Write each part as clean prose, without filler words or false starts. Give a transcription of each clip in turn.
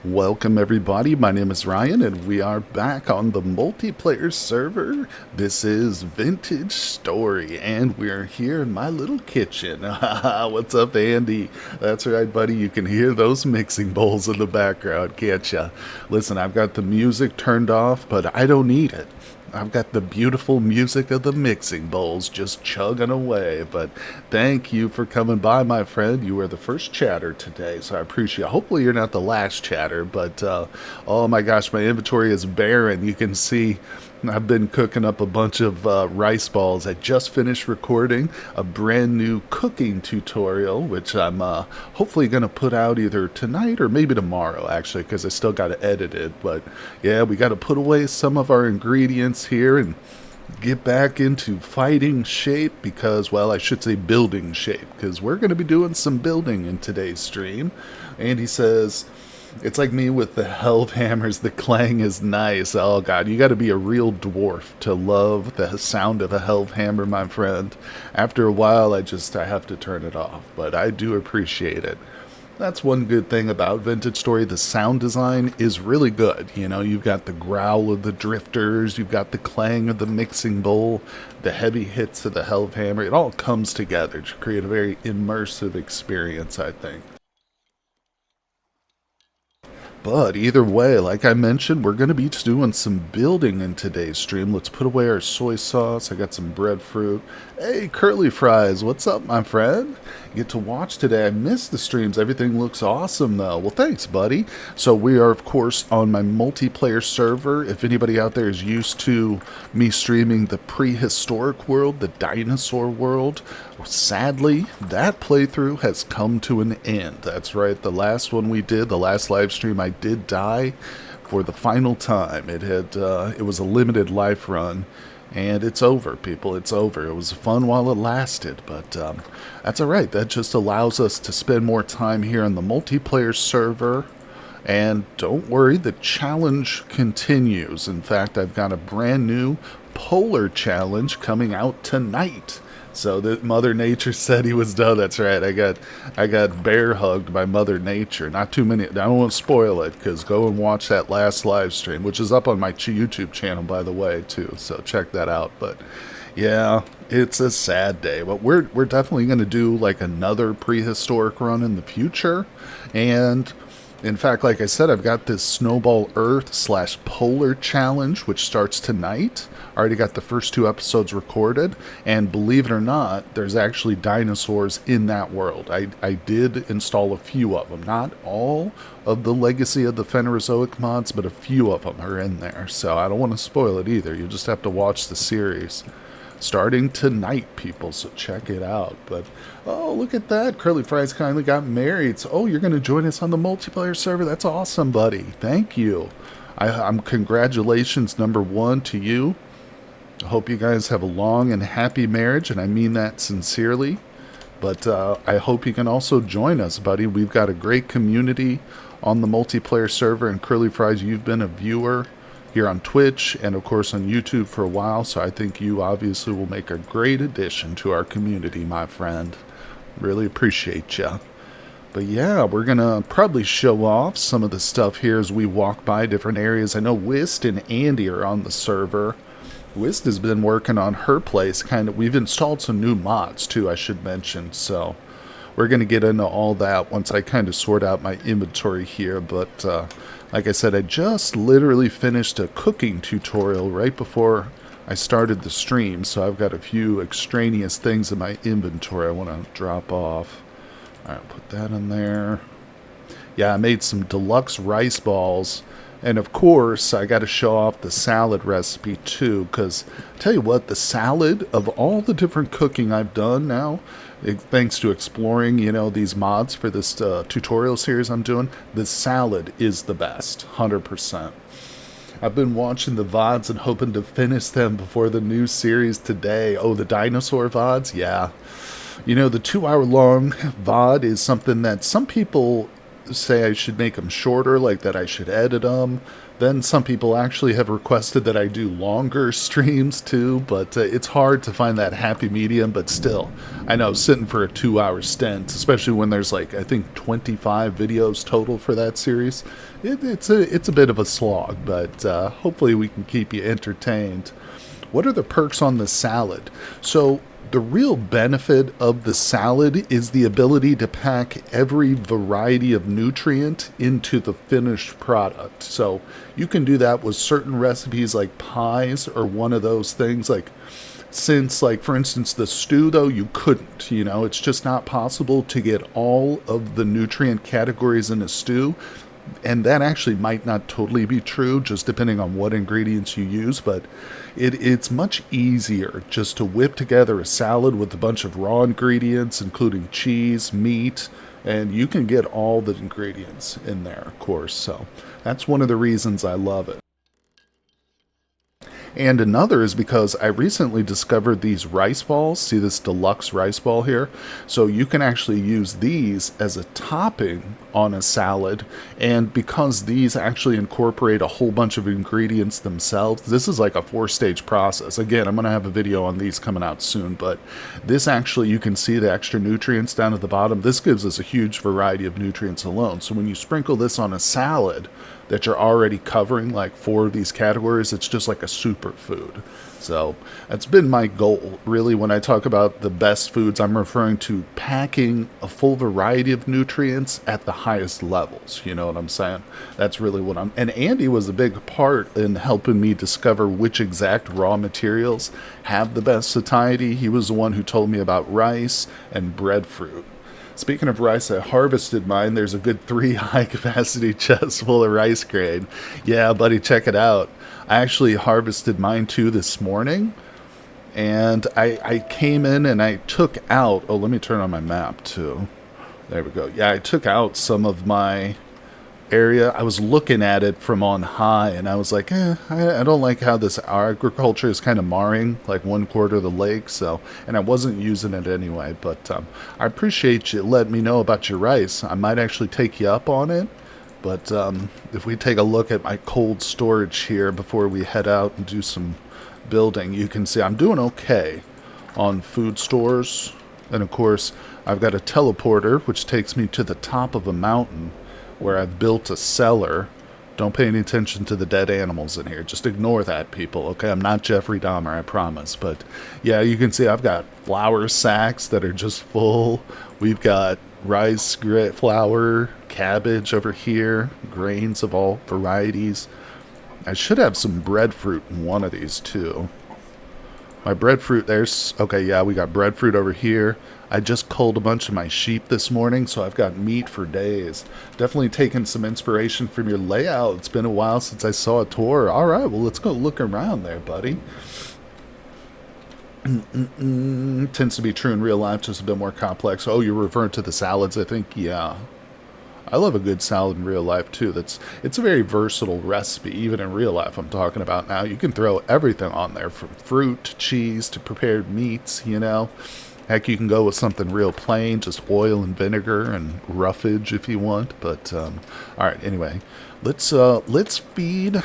Welcome everybody, my name is Ryan and we are back on the multiplayer server. This is Vintage Story and we're here in my little kitchen. What's up, Andy? That's right, buddy, you can hear those mixing bowls in the background, can't ya? Listen, I've got the music turned off, but I don't need it. I've got the beautiful music of the mixing bowls just chugging away. But thank you for coming by, my friend. You were the first chatter today, so I appreciate it. Hopefully you're not the last chatter, but oh my gosh, my inventory is barren. You can see I've been cooking up a bunch of rice balls. I just finished recording a brand new cooking tutorial, which I'm hopefully going to put out either tonight or maybe tomorrow, actually, because I still got to edit it. But yeah, we got to put away some of our ingredients here and get back into fighting shape because, well, I should say building shape, because we're going to be doing some building in today's stream. And he says, it's like me with the helve hammers, the clang is nice. Oh god, you gotta be a real dwarf to love the sound of a helve hammer, my friend. After a while, I have to turn it off, but I do appreciate it. That's one good thing about Vintage Story. The sound design is really good. You know, you've got the growl of the drifters, you've got the clang of the mixing bowl, the heavy hits of the helve hammer. It all comes together to create a very immersive experience, I think. But either way, like I mentioned, we're going to be doing some building in today's stream. Let's put away our soy sauce. I got some breadfruit. Hey, Curly Fries, what's up, my friend? You get to watch today. I missed the streams. Everything looks awesome, though. Well, thanks, buddy. So we are, of course, on my multiplayer server. If anybody out there is used to me streaming the prehistoric world, the dinosaur world, sadly, that playthrough has come to an end. That's right, the last one we did, the last live stream, I did die for the final time. It was a limited life run, and it's over, people. It's over. It was fun while it lasted, but that's all right. That just allows us to spend more time here on the multiplayer server. And don't worry, the challenge continues. In fact, I've got a brand new polar challenge coming out tonight. So that Mother Nature said he was done. That's right. I got bear hugged by Mother Nature. Not too many. I don't want to spoil it, because go and watch that last live stream, which is up on my YouTube channel, by the way, too. So check that out. But yeah, it's a sad day. But we're definitely going to do like another prehistoric run in the future. And in fact, like I said, I've got this Snowball Earth / Polar Challenge, which starts tonight. I already got the first 2 episodes recorded, and believe it or not, there's actually dinosaurs in that world. I did install a few of them. Not all of the Legacy of the Phanerozoic mods, but a few of them are in there. So I don't want to spoil it either. You just have to watch the series. Starting tonight, people, so check it out. But oh, look at that, Curly Fries kindly got married. So, oh, you're going to join us on the multiplayer server? That's awesome, buddy. Thank you. I'm congratulations, #1 to you. I hope you guys have a long and happy marriage, and I mean that sincerely. But I hope you can also join us, buddy. We've got a great community on the multiplayer server, and Curly Fries, you've been a viewer here on Twitch and of course on YouTube for a while, so I think you obviously will make a great addition to our community, my friend. Really appreciate ya. But yeah, we're gonna probably show off some of the stuff here as we walk by different areas. I know Wist and Andy are on the server. Wist has been working on her place, we've installed some new mods too, I should mention, so we're going to get into all that once I kind of sort out my inventory here. But like I said, I just literally finished a cooking tutorial right before I started the stream, so I've got a few extraneous things in my inventory I want to drop off. Alright, put that in there. Yeah, I made some deluxe rice balls. And of course, I got to show off the salad recipe too, because tell you what, the salad, of all the different cooking I've done now, thanks to exploring, these mods for this tutorial series I'm doing, the salad is the best, 100%. I've been watching the VODs and hoping to finish them before the new series today. Oh, the dinosaur VODs? Yeah. The 2-hour long VOD is something that some people say I should make them shorter, like that I should edit them. Then some people actually have requested that I do longer streams too, but it's hard to find that happy medium. But still, I know sitting for a 2 hour stint, especially when there's like I think 25 videos total for that series, it's a bit of a slog. But hopefully we can keep you entertained. What are the perks on the salad? So the real benefit of the salad is the ability to pack every variety of nutrient into the finished product. So you can do that with certain recipes like pies or one of those things. Like, since, like, for instance, the stew, though, you couldn't, it's just not possible to get all of the nutrient categories in a stew. And that actually might not totally be true, just depending on what ingredients you use, but it's much easier just to whip together a salad with a bunch of raw ingredients, including cheese, meat, and you can get all the ingredients in there, of course. So that's one of the reasons I love it. And another is because I recently discovered these rice balls. See this deluxe rice ball here? So you can actually use these as a topping on a salad. And because these actually incorporate a whole bunch of ingredients themselves, this is like a 4-stage process. Again, I'm going to have a video on these coming out soon, but this actually, you can see the extra nutrients down at the bottom. This gives us a huge variety of nutrients alone. So when you sprinkle this on a salad that you're already covering like 4 of these categories, it's just like a superfood. So that's been my goal. Really, when I talk about the best foods, I'm referring to packing a full variety of nutrients at the highest levels. You know what I'm saying? That's really what I'm... And Andy was a big part in helping me discover which exact raw materials have the best satiety. He was the one who told me about rice and breadfruit. Speaking of rice, I harvested mine. There's a good 3 high-capacity chests full of rice grain. Yeah, buddy, check it out. I actually harvested mine too this morning. And I came in and I took out... Oh, let me turn on my map too. There we go. Yeah, I took out some of my area. I was looking at it from on high and I was like, I don't like how this agriculture is kind of marring like 1/4 of the lake. So, and I wasn't using it anyway, but I appreciate you letting me know about your rice. I might actually take you up on it. But if we take a look at my cold storage here before we head out and do some building, you can see I'm doing okay on food stores. And of course, I've got a teleporter which takes me to the top of a mountain where I've built a cellar. Don't pay any attention to the dead animals in here. Just ignore that, people, okay? I'm not Jeffrey Dahmer, I promise. But yeah, you can see I've got flour sacks that are just full. We've got rice, flour, cabbage over here, grains of all varieties. I should have some breadfruit in one of these too. My breadfruit, there's... Okay, yeah, we got breadfruit over here. I just culled a bunch of my sheep this morning, so I've got meat for days. Definitely taking some inspiration from your layout. It's been a while since I saw a tour. All right, well, let's go look around there, buddy. Tends to be true in real life, just a bit more complex. Oh, you're referring to the salads, I think? Yeah. I love a good salad in real life, too. It's a very versatile recipe, even in real life I'm talking about now. You can throw everything on there, from fruit to cheese to prepared meats, Heck, you can go with something real plain, just oil and vinegar and roughage if you want. But, all right, anyway, let's feed.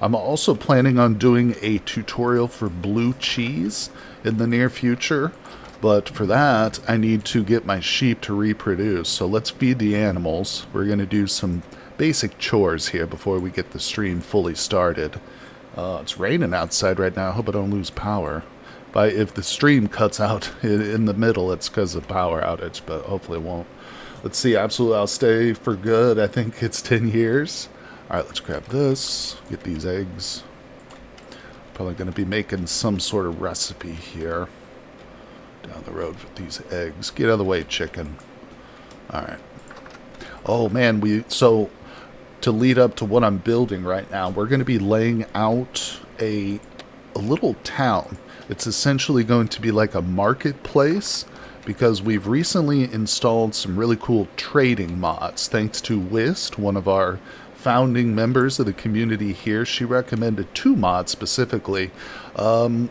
I'm also planning on doing a tutorial for blue cheese in the near future. But for that, I need to get my sheep to reproduce. So let's feed the animals. We're going to do some basic chores here before we get the stream fully started. It's raining outside right now. I hope I don't lose power. If the stream cuts out in the middle, it's because of power outage, but hopefully it won't. Let's see, absolutely, I'll stay for good. I think it's 10 years. All right, let's grab this, get these eggs. Probably going to be making some sort of recipe here down the road with these eggs. Get out of the way, chicken. All right. Oh, man, so to lead up to what I'm building right now, we're going to be laying out a little town. It's essentially going to be like a marketplace because we've recently installed some really cool trading mods. Thanks to Wist, one of our founding members of the community here. She recommended 2 mods specifically,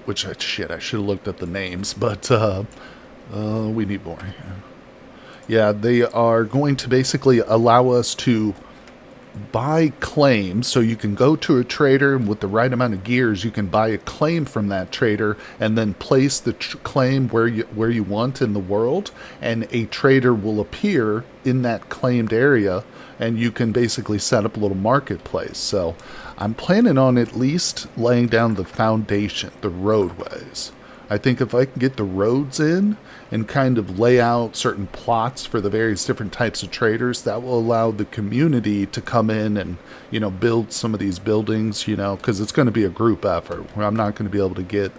which, I should have looked at the names, but we need more here. Yeah, they are going to basically allow us to buy claims. So you can go to a trader, and with the right amount of gears, you can buy a claim from that trader and then place the claim where you want in the world, and a trader will appear in that claimed area, and you can basically set up a little marketplace. So I'm planning on at least laying down the foundation, the roadways. I think if I can get the roads in and kind of lay out certain plots for the various different types of traders, that will allow the community to come in and, build some of these buildings, because it's going to be a group effort where I'm not going to be able to get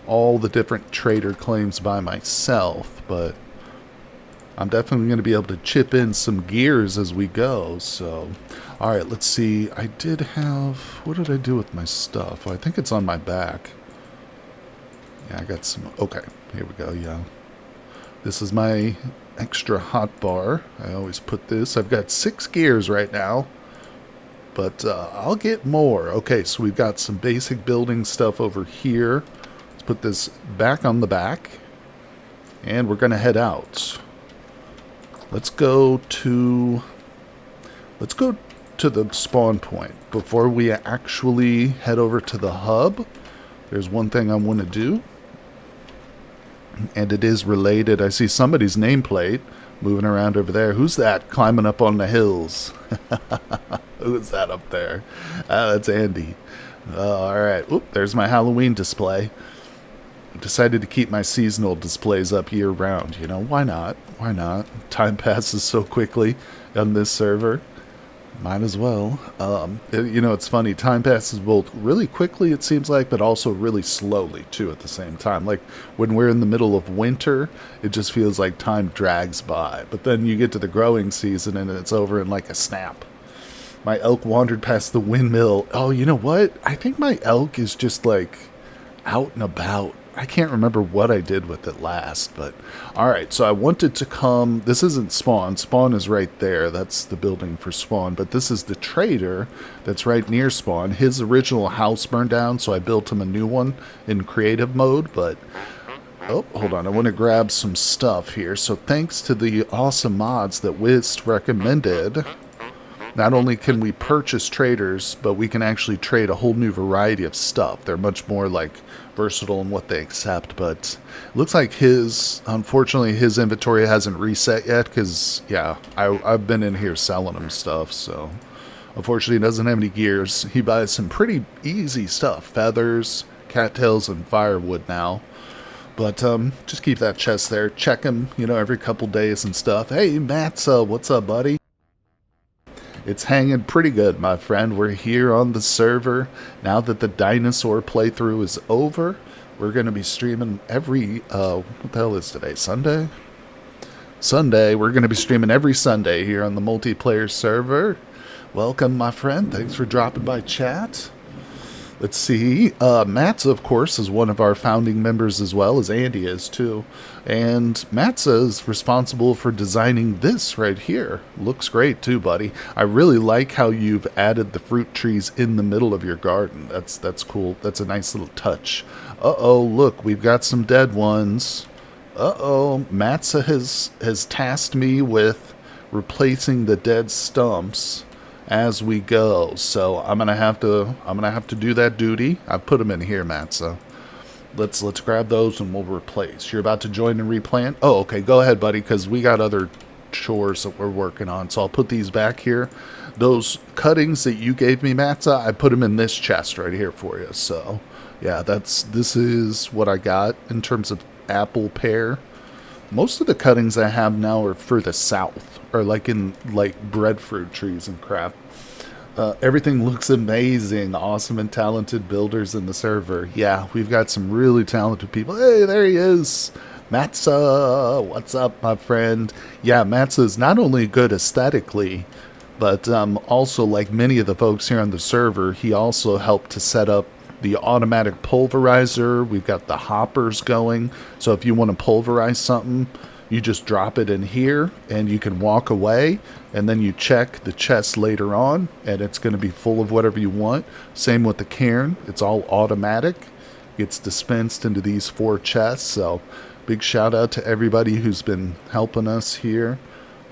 all the different trader claims by myself, but I'm definitely going to be able to chip in some gears as we go. So, all right, let's see. What did I do with my stuff? I think it's on my back. Yeah, I got some. Okay, here we go. Yeah, this is my extra hot bar. I always put this. I've got 6 gears right now, but I'll get more. Okay, so we've got some basic building stuff over here. Let's put this back on the back, and we're gonna head out. Let's go to the spawn point before we actually head over to the hub. There's one thing I want to do, and it is related. I see somebody's nameplate moving around over there. Who's that climbing up on the hills? Who's that up there? That's Andy. All right. Oop, there's my Halloween display. I've decided to keep my seasonal displays up year round. Why not? Why not? Time passes so quickly on this server. Might as well. It's funny. Time passes both really quickly, it seems like, but also really slowly, too, at the same time. Like, when we're in the middle of winter, it just feels like time drags by. But then you get to the growing season, and it's over in like a snap. My elk wandered past the windmill. Oh, you know what? I think my elk is just, like, out and about. I can't remember what I did with it last, but alright, so I wanted to come. This isn't spawn. Spawn is right there. That's the building for spawn, but this is the trader that's right near spawn. His original house burned down, so I built him a new one in creative mode, but oh, hold on. I want to grab some stuff here. So thanks to the awesome mods that Wist recommended, not only can we purchase traders, but we can actually trade a whole new variety of stuff. They're much more versatile in what they accept, but it looks like unfortunately his inventory hasn't reset yet, because yeah, I've been in here selling him stuff, so unfortunately he doesn't have any gears. He buys some pretty easy stuff, feathers, cattails, and firewood now. But just keep that chest there, check him every couple days and stuff. Hey Matt, what's up, buddy? It's hanging pretty good, my friend. We're here on the server. Now that the dinosaur playthrough is over, we're going to be streaming every, what the hell is today, Sunday? Sunday. We're going to be streaming every Sunday here on the multiplayer server. Welcome, my friend. Thanks for dropping by chat. Let's see. Matza, of course, is one of our founding members as well, as Andy is too. And Matza is responsible for designing this right here. Looks great too, buddy. I really like how you've added the fruit trees in the middle of your garden. That's cool. That's a nice little touch. Uh-oh, look, we've got some dead ones. Uh-oh, Matza has tasked me with replacing the dead stumps as we go, so I'm gonna have to do that duty. I've put them in here, Matt. So let's grab those and we'll replace. You're about to join and replant. Oh, okay. Go ahead, buddy, because we got other chores that we're working on. So I'll put these back here. Those cuttings that you gave me, Matza, I put them in this chest right here for you. So yeah, this is what I got in terms of apple pear. Most of the cuttings I have now are for the south, or in breadfruit trees and crap. Everything looks amazing. Awesome and talented builders in the server. Yeah, we've got some really talented people. Hey, there he is. Matza, what's up, my friend? Yeah, Matza is not only good aesthetically, but also, like many of the folks here on the server, he also helped to set up the automatic pulverizer. We've got the hoppers going, so if you want to pulverize something, you just drop it in here and you can walk away, and then you check the chest later on and it's going to be full of whatever you want. Same with the cairn. It's all automatic. Gets dispensed into these 4 chests. So big shout out to everybody who's been helping us here.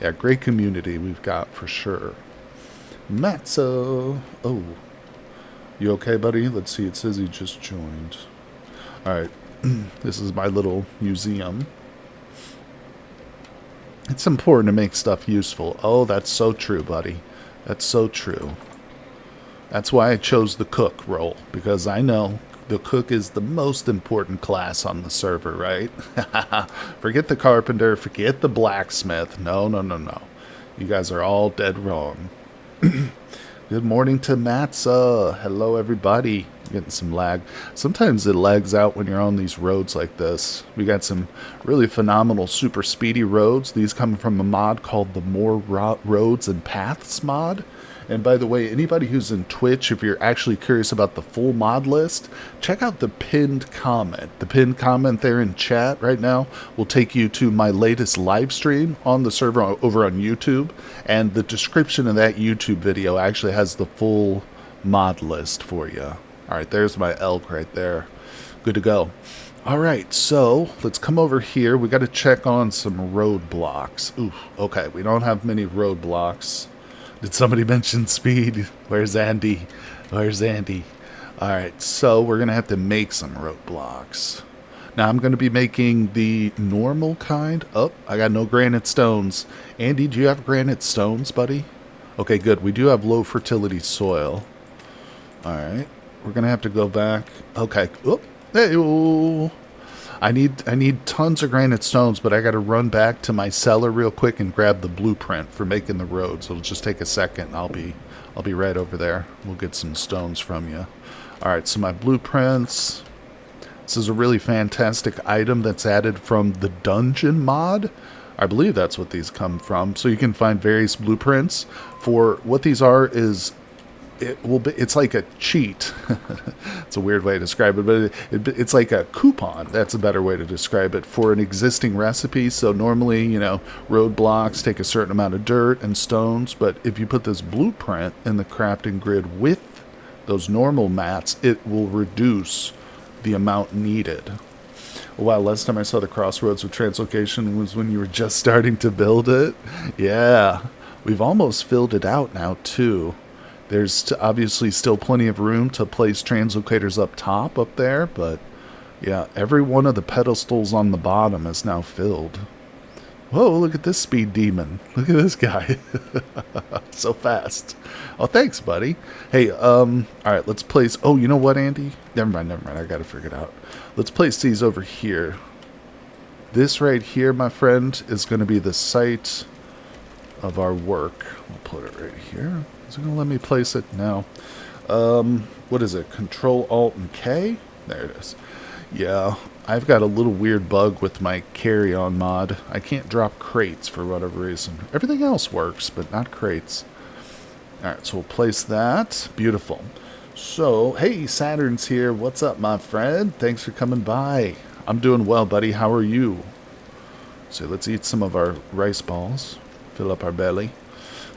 Yeah, great community we've got for sure. Matzo. Oh, you okay, buddy? Let's see. It says he just joined. All right. This is my little museum. It's important to make stuff useful. Oh, that's so true, buddy. That's so true. That's why I chose the cook role, because I know the cook is the most important class on the server, right? Forget the carpenter, forget the blacksmith. No, no, no, no. You guys are all dead wrong. Good morning to Matza. Hello, everybody. Getting some lag. Sometimes it lags out when you're on these roads like this. We got some really phenomenal super speedy roads. These come from a mod called the More Roads and Paths mod. And by the way, anybody who's in Twitch, if you're actually curious about the full mod list, check out the pinned comment. The pinned comment there in chat right now will take you to my latest live stream on the server over on YouTube. And the description of that YouTube video actually has the full mod list for you. All right, there's my elk right there. Good to go. All right, so let's come over here. We got to check on some roadblocks. Ooh, okay, we don't have many roadblocks. Did somebody mention speed? Where's Andy? Where's Andy? All right, so we're going to have to make some roadblocks. Now, I'm going to be making the normal kind. Oh, I got no granite stones. Andy, do you have granite stones, buddy? Okay, good. We do have low fertility soil. All right, we're going to have to go back. Okay. Oh, hey, I need tons of granite stones, but I got to run back to my cellar real quick and grab the blueprint for making the roads. It'll just take a second. I'll be right over there. We'll get some stones from you. All right, so my blueprints. This is a really fantastic item that's added from the dungeon mod. I believe that's what these come from. So you can find various blueprints. For what these are is it's like a cheat. It's a weird way to describe it, but it's like a coupon. That's a better way to describe it for an existing recipe. So normally, roadblocks take a certain amount of dirt and stones, but if you put this blueprint in the crafting grid with those normal mats, it will reduce the amount needed. Wow, last time I saw the crossroads with translocation was when you were just starting to build it. Yeah, we've almost filled it out now too. There's obviously still plenty of room to place translocators up top up there, but yeah, every one of the pedestals on the bottom is now filled. Whoa, look at this speed demon. Look at this guy. So fast. Oh, thanks, buddy. Hey, all right, let's place... Oh, you know what, Andy? Never mind. I got to figure it out. Let's place these over here. This right here, my friend, is going to be the site of our work. We'll put it right here. Is it going to let me place it? No. What is it? Control, Alt, and K? There it is. Yeah, I've got a little weird bug with my carry-on mod. I can't drop crates for whatever reason. Everything else works, but not crates. Alright, so we'll place that. Beautiful. So, hey, Saturn's here. What's up, my friend? Thanks for coming by. I'm doing well, buddy. How are you? So let's eat some of our rice balls. Fill up our belly.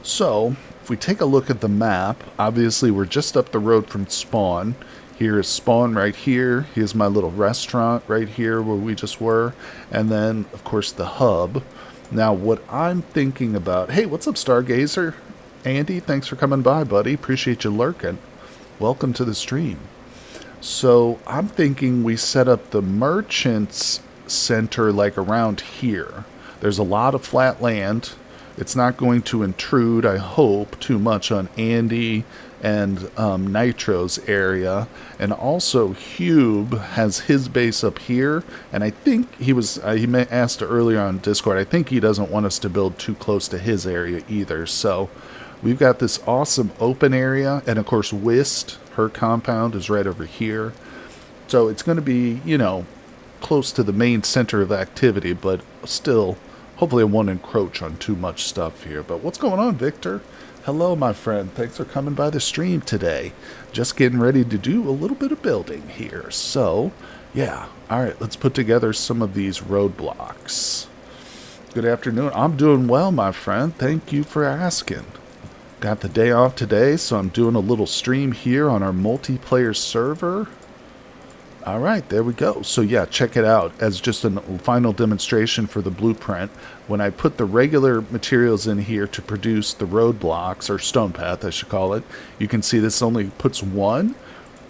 So, if we take a look at the map, obviously we're just up the road from spawn. Here is spawn right here. Here's my little restaurant right here where we just were. And then, of course, the hub. Now, what I'm thinking about... Hey, what's up, Stargazer? Andy, thanks for coming by, buddy. Appreciate you lurking. Welcome to the stream. So, I'm thinking we set up the merchants center like around here. There's a lot of flat land. It's not going to intrude, I hope, too much on Andy and Nitro's area. And also, Hube has his base up here. And I think he asked earlier on Discord, I think he doesn't want us to build too close to his area either. So we've got this awesome open area. And of course, Whist, her compound, is right over here. So it's going to be, close to the main center of activity, but still... Hopefully I won't encroach on too much stuff here. But what's going on, Victor? Hello, my friend. Thanks for coming by the stream today. Just getting ready to do a little bit of building here. So, yeah. All right, let's put together some of these roadblocks. Good afternoon. I'm doing well, my friend. Thank you for asking. Got the day off today, so I'm doing a little stream here on our multiplayer server. All right, there we go. So yeah, check it out as just a final demonstration for the blueprint. When I put the regular materials in here to produce the roadblocks, or stone path I should call it, you can see this only puts one.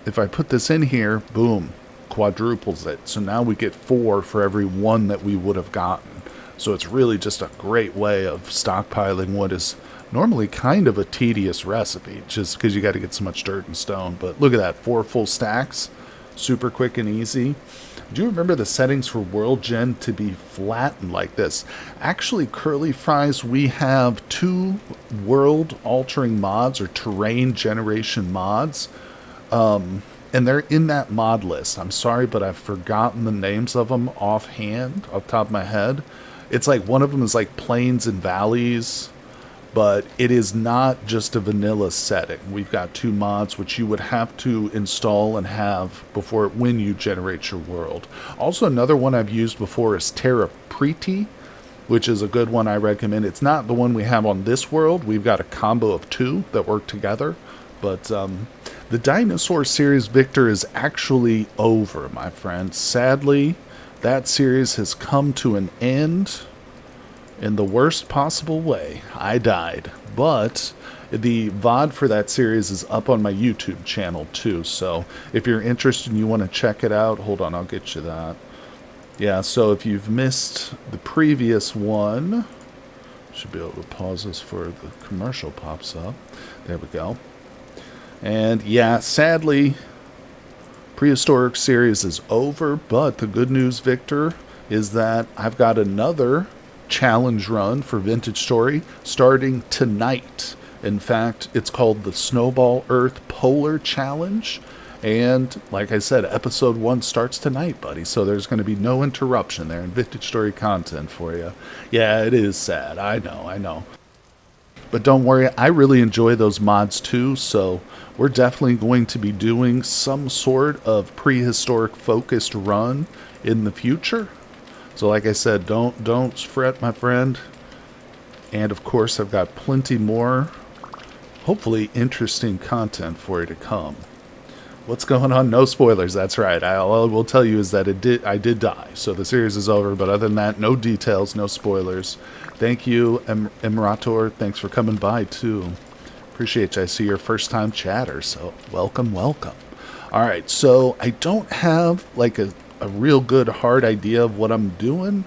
If I put this in here, boom, quadruples it. So now we get 4 for every 1 that we would have gotten. So it's really just a great way of stockpiling what is normally kind of a tedious recipe, just because you got to get so much dirt and stone. But look at that, 4 full stacks. Super quick and easy. Do you remember the settings for World Gen to be flattened like this? Actually, Curly Fries, we have 2 world-altering mods or terrain generation mods. And they're in that mod list. I'm sorry, but I've forgotten the names of them offhand, off the top of my head. It's like one of them is like Plains and Valleys, but it is not just a vanilla setting. We've got 2 mods which you would have to install and have before when you generate your world. Also, another one I've used before is Terra Preti, which is a good one I recommend. It's not the one we have on this world. We've got a combo of 2 that work together. But the Dinosaur series, Victor, is actually over, my friend. Sadly, that series has come to an end in the worst possible way. I died. But the VOD for that series is up on my YouTube channel too. So if you're interested and you want to check it out, hold on, I'll get you that. Yeah, so if you've missed the previous one, should be able to pause this for the commercial pops up. There we go. And yeah, sadly, Prehistoric series is over, but the good news, Victor, is that I've got another challenge run for Vintage Story starting tonight. In fact, it's called the Snowball Earth Polar Challenge. And like I said, episode 1 starts tonight, buddy. So there's going to be no interruption there in Vintage Story content for you. Yeah, it is sad. I know. But don't worry, I really enjoy those mods too. So we're definitely going to be doing some sort of prehistoric focused run in the future. So like I said, don't fret, my friend. And of course, I've got plenty more, hopefully interesting content for you to come. What's going on? No spoilers. That's right. All I will tell you is that I did die. So the series is over. But other than that, no details, no spoilers. Thank you, Emirator. Thanks for coming by too. Appreciate you. I see your first time chatter. So welcome. All right. So I don't have like a real good hard idea of what I'm doing,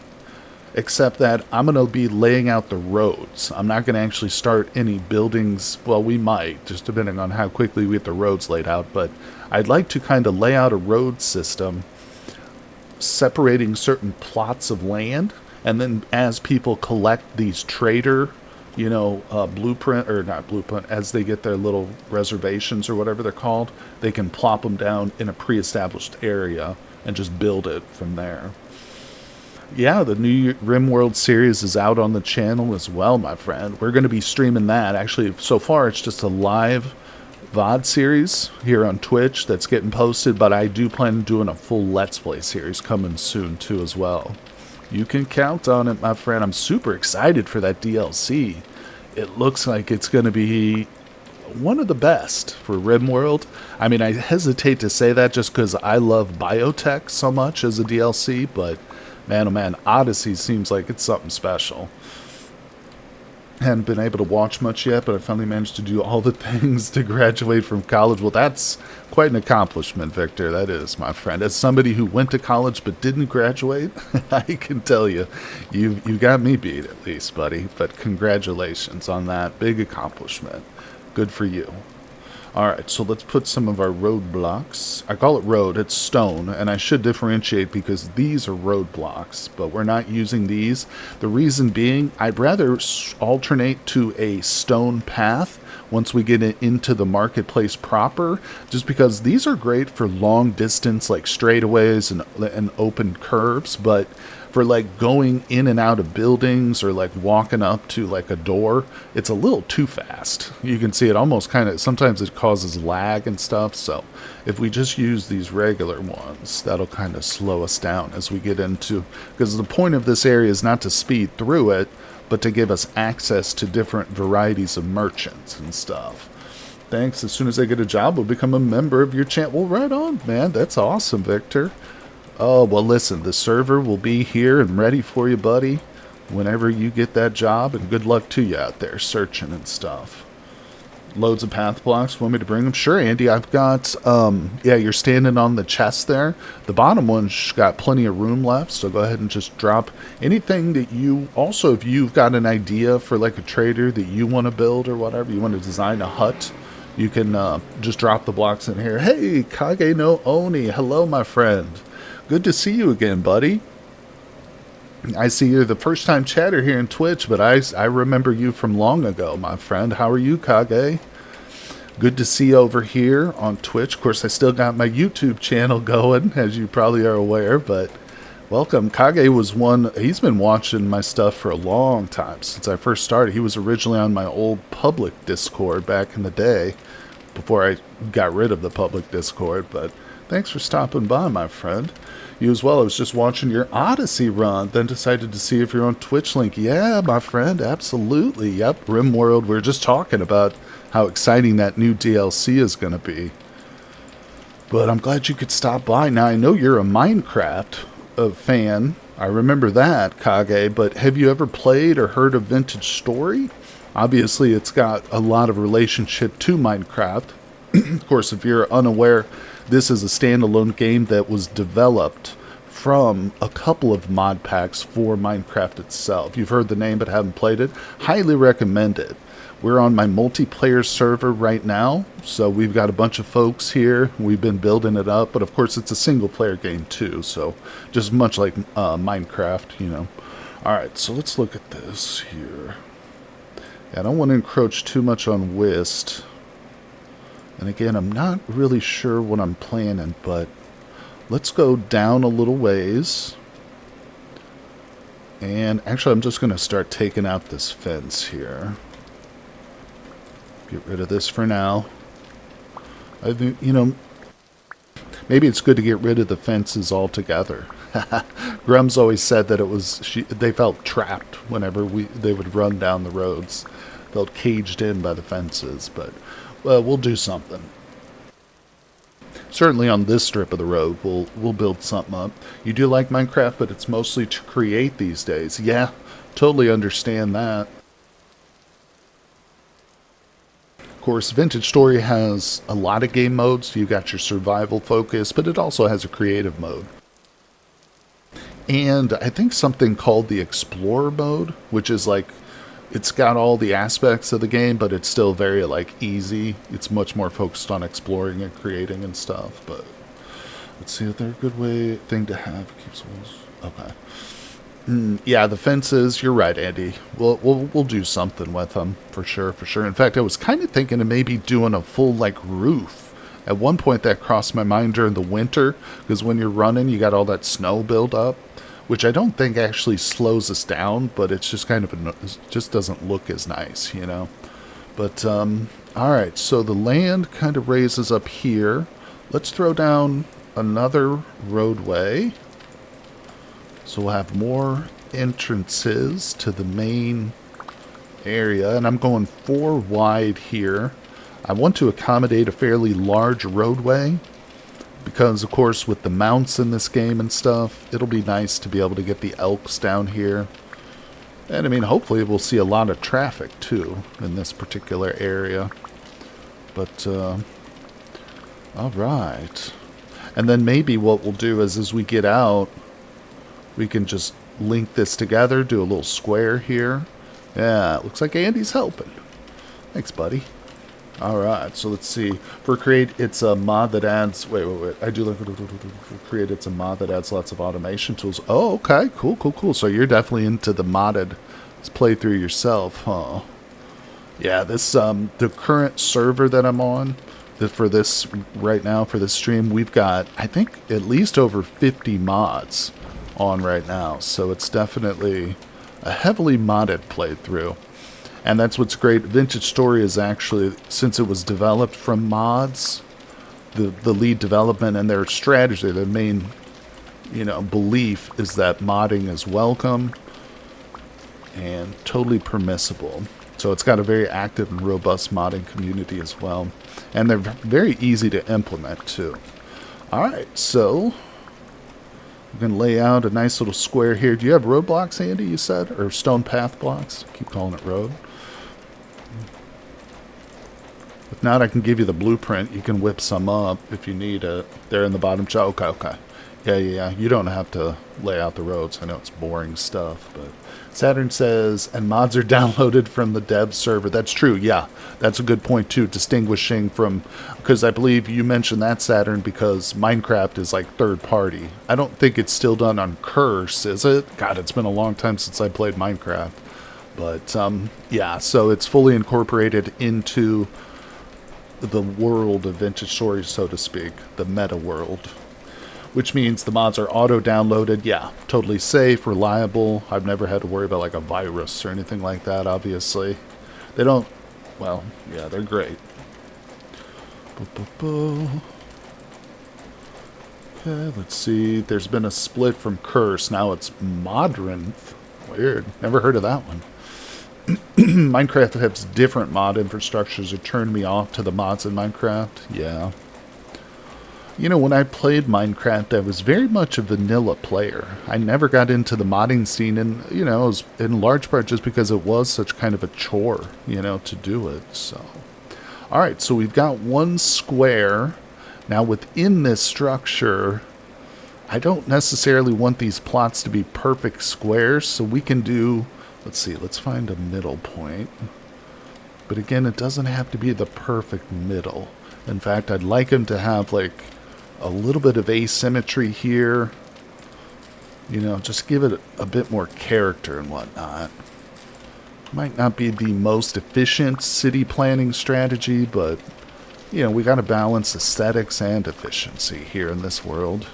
except that I'm going to be laying out the roads. I'm not going to actually start any buildings. Well, we might, just depending on how quickly we get the roads laid out, but I'd like to kind of lay out a road system separating certain plots of land, and then as people collect these trader, blueprint, or not blueprint, as they get their little reservations or whatever they're called, they can plop them down in a pre-established area and just build it from there. Yeah, the new RimWorld series is out on the channel as well, my friend. We're going to be streaming that. Actually, so far it's just a live VOD series here on Twitch that's getting posted, but I do plan on doing a full Let's Play series coming soon too as well. You can count on it, my friend. I'm super excited for that DLC. It looks like it's going to be one of the best for RimWorld. I mean, I hesitate to say that just because I love biotech so much as a DLC, but man, oh man, Odyssey seems like it's something special. Hadn't been able to watch much yet, but I finally managed to do all the things to graduate from college. Well, that's quite an accomplishment, Victor. That is, my friend. As somebody who went to college but didn't graduate, I can tell you, you got me beat at least, buddy. But congratulations on that big accomplishment. Good for you. Alright, so let's put some of our road blocks. I call it road, it's stone, and I should differentiate because these are road blocks, but we're not using these. The reason being, I'd rather alternate to a stone path once we get into the marketplace proper, just because these are great for long distance, like straightaways and open curves, but for like going in and out of buildings or like walking up to like a door, it's a little too fast. You can see it almost kind of, sometimes it causes lag and stuff. So if we just use these regular ones, that'll kind of slow us down as we get into, because the point of this area is not to speed through it, but to give us access to different varieties of merchants and stuff. thanks. As soon as I get a job, we'll become a member of your channel. Well, right on, man. That's awesome, Victor. Oh, well, listen, the server will be here and ready for you, buddy, whenever you get that job, and good luck to you out there searching and stuff. Loads of path blocks. Want me to bring them? Sure, Andy. I've got, yeah, you're standing on the chest there. The bottom one's got plenty of room left, so go ahead and just drop anything that you, also if you've got an idea for like a trader that you want to build or whatever, you want to design a hut, you can just drop the blocks in here. Hey, Kage no Oni. Hello, my friend. Good to see you again, buddy. I see you're the first time chatter here in Twitch, but I remember you from long ago, my friend. How are you, Kage? Good to see you over here on Twitch. Of course, I still got my YouTube channel going, as you probably are aware, but welcome. Kage was one, he's been watching my stuff for a long time, since I first started. He was originally on my old public Discord back in the day, before I got rid of the public Discord, but thanks for stopping by, my friend. You as well. I was just watching your Odyssey run, then decided to see if you're on Twitch link. Yeah, my friend, absolutely. Yep, RimWorld. We were just talking about how exciting that new DLC is going to be. But I'm glad you could stop by. Now, I know you're a Minecraft fan. I remember that, Kage, but have you ever played or heard of Vintage Story? Obviously, it's got a lot of relationship to Minecraft. Of course, if you're unaware, this is a standalone game that was developed from a couple of mod packs for Minecraft itself. You've heard the name but haven't played it. Highly recommend it. We're on my multiplayer server right now, so we've got a bunch of folks here. We've been building it up, but of course it's a single player game too, so just much like Minecraft, you know. Alright, so let's look at this here. Yeah, I don't want to encroach too much on Whist. And again, I'm not really sure what I'm planning, but let's go down a little ways. And actually, I'm just going to start taking out this fence here. Get rid of this for now. I think, you know, maybe it's good to get rid of the fences altogether. Grum's always said that it was they felt trapped whenever they would run down the roads. Felt caged in by the fences, but well, we'll do something. Certainly on this strip of the road, we'll build something up. You do like Minecraft, but it's mostly to create these days. Yeah, totally understand that. Of course, Vintage Story has a lot of game modes. You got your survival focus, but it also has a creative mode. And I think something called the Explorer mode, which is like, it's got all the aspects of the game, but it's still very, like, easy. It's much more focused on exploring and creating and stuff, but let's see if they're a good thing to have. Keeps walls. Okay. Yeah, the fences, you're right, Andy. We'll do something with them, for sure, for sure. In fact, I was kind of thinking of maybe doing a full, like, roof. At one point, that crossed my mind during the winter, because when you're running, you got all that snow build up, which I don't think actually slows us down, but it's just kind of, it just doesn't look as nice, you know. But, alright, so the land kind of raises up here. Let's throw down another roadway. So we'll have more entrances to the main area, and I'm going 4 wide here. I want to accommodate a fairly large roadway, because, of course, with the mounts in this game and stuff, it'll be nice to be able to get the elks down here. And, I mean, hopefully we'll see a lot of traffic, too, in this particular area. But, alright. And then maybe what we'll do is, as we get out, we can just link this together, do a little square here. Yeah, it looks like Andy's helping. Thanks, buddy. Alright, so let's see. For create, it's a mod that adds... Wait. I do like... For create, it's a mod that adds lots of automation tools. Oh, okay. Cool. So you're definitely into the modded playthrough yourself, huh? Yeah, this, the current server that I'm on, for this, right now, for this stream, we've got, I think, at least over 50 mods on right now. So it's definitely a heavily modded playthrough. And that's what's great. Vintage Story is actually, since it was developed from mods, the lead development and their strategy, their main, belief is that modding is welcome and totally permissible. So it's got a very active and robust modding community as well. And they're very easy to implement too. Alright, so I'm going to lay out a nice little square here. Do you have roadblocks, Andy, you said? Or stone path blocks? Keep calling it road. If not, I can give you the blueprint. You can whip some up if you need it. They're in the bottom shot. Okay. Yeah. You don't have to lay out the roads. I know it's boring stuff, but Saturn says, and mods are downloaded from the dev server. That's true. Yeah, that's a good point too. Distinguishing from, because I believe you mentioned that, Saturn, because Minecraft is like third party. I don't think it's still done on Curse, is it? God, it's been a long time since I played Minecraft. But yeah, so it's fully incorporated into the world of Vintage Stories, so to speak, the meta world. Which means the mods are auto-downloaded. Yeah, totally safe, reliable. I've never had to worry about like a virus or anything like that, obviously. They don't... Well, yeah, they're great. Okay, let's see. There's been a split from Curse. Now it's Modrinth. Weird. Never heard of that one. Minecraft has different mod infrastructures that turned me off to the mods in Minecraft. Yeah. You know, when I played Minecraft, I was very much a vanilla player. I never got into the modding scene, and, you know, it was in large part just because it was such kind of a chore, you know, to do it, so. Alright, so we've got one square. Now, within this structure, I don't necessarily want these plots to be perfect squares, so we can do, let's see, let's find a middle point. But again, it doesn't have to be the perfect middle. In fact, I'd like them to have, like, a little bit of asymmetry here. You know, just give it a bit more character and whatnot. Might not be the most efficient city planning strategy, but, you know, we got to balance aesthetics and efficiency here in this world.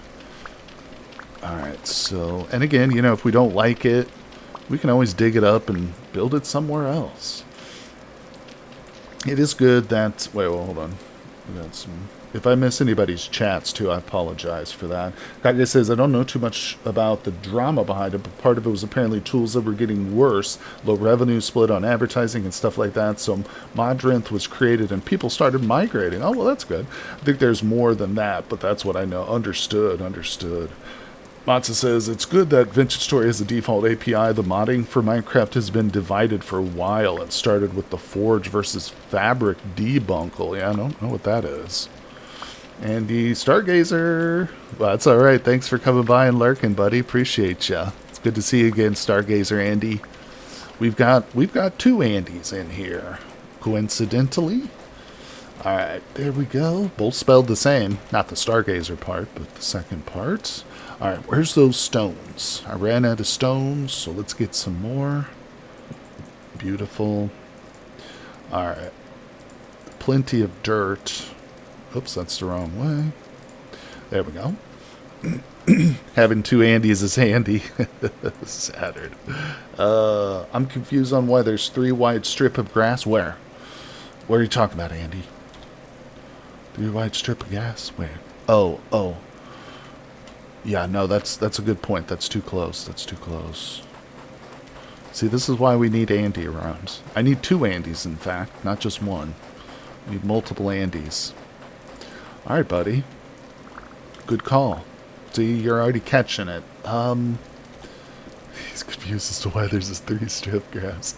Alright, so, and again, you know, if we don't like it, we can always dig it up and build it somewhere else. It is good that, wait, well, hold on. We got some... If I miss anybody's chats, too, I apologize for that. Guy says, I don't know too much about the drama behind it, but part of it was apparently tools that were getting worse, low revenue split on advertising and stuff like that, so Modrinth was created and people started migrating. Oh, well, that's good. I think there's more than that, but that's what I know. Understood. Matza says, it's good that Vintage Story has a default API. The modding for Minecraft has been divided for a while and started with the Forge versus Fabric debunkle. Yeah, I don't know what that is. Andy Stargazer. Well, that's alright. Thanks for coming by and lurking, buddy. Appreciate ya. It's good to see you again, Stargazer Andy. We've got two Andys in here. Coincidentally. Alright, there we go. Both spelled the same. Not the Stargazer part, but the second part. Alright, where's those stones? I ran out of stones, so let's get some more. Beautiful. Alright. Plenty of dirt. Oops, that's the wrong way. There we go. Having two Andys is handy. Saturn. I'm confused on why there's 3 wide strip of grass. Where? What are you talking about, Andy? 3 wide strip of grass? Where? Oh. Yeah, no, that's a good point. That's too close. See, this is why we need Andy around. I need 2 Andys, in fact, not just one. I need multiple Andys. Alright, buddy. Good call. See, you're already catching it. He's confused as to why there's this 3-strip grass.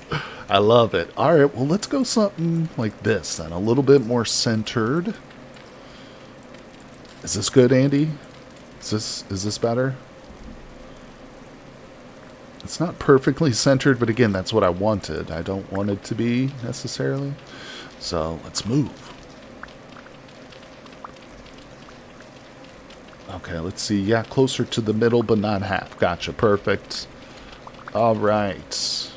I love it. Alright, well, let's go something like this then. A little bit more centered. Is this good, Andy? Is this better? It's not perfectly centered, but again, that's what I wanted. I don't want it to be, necessarily. So, let's move. Okay, let's see. Yeah, closer to the middle, but not half. Gotcha, perfect. Alright.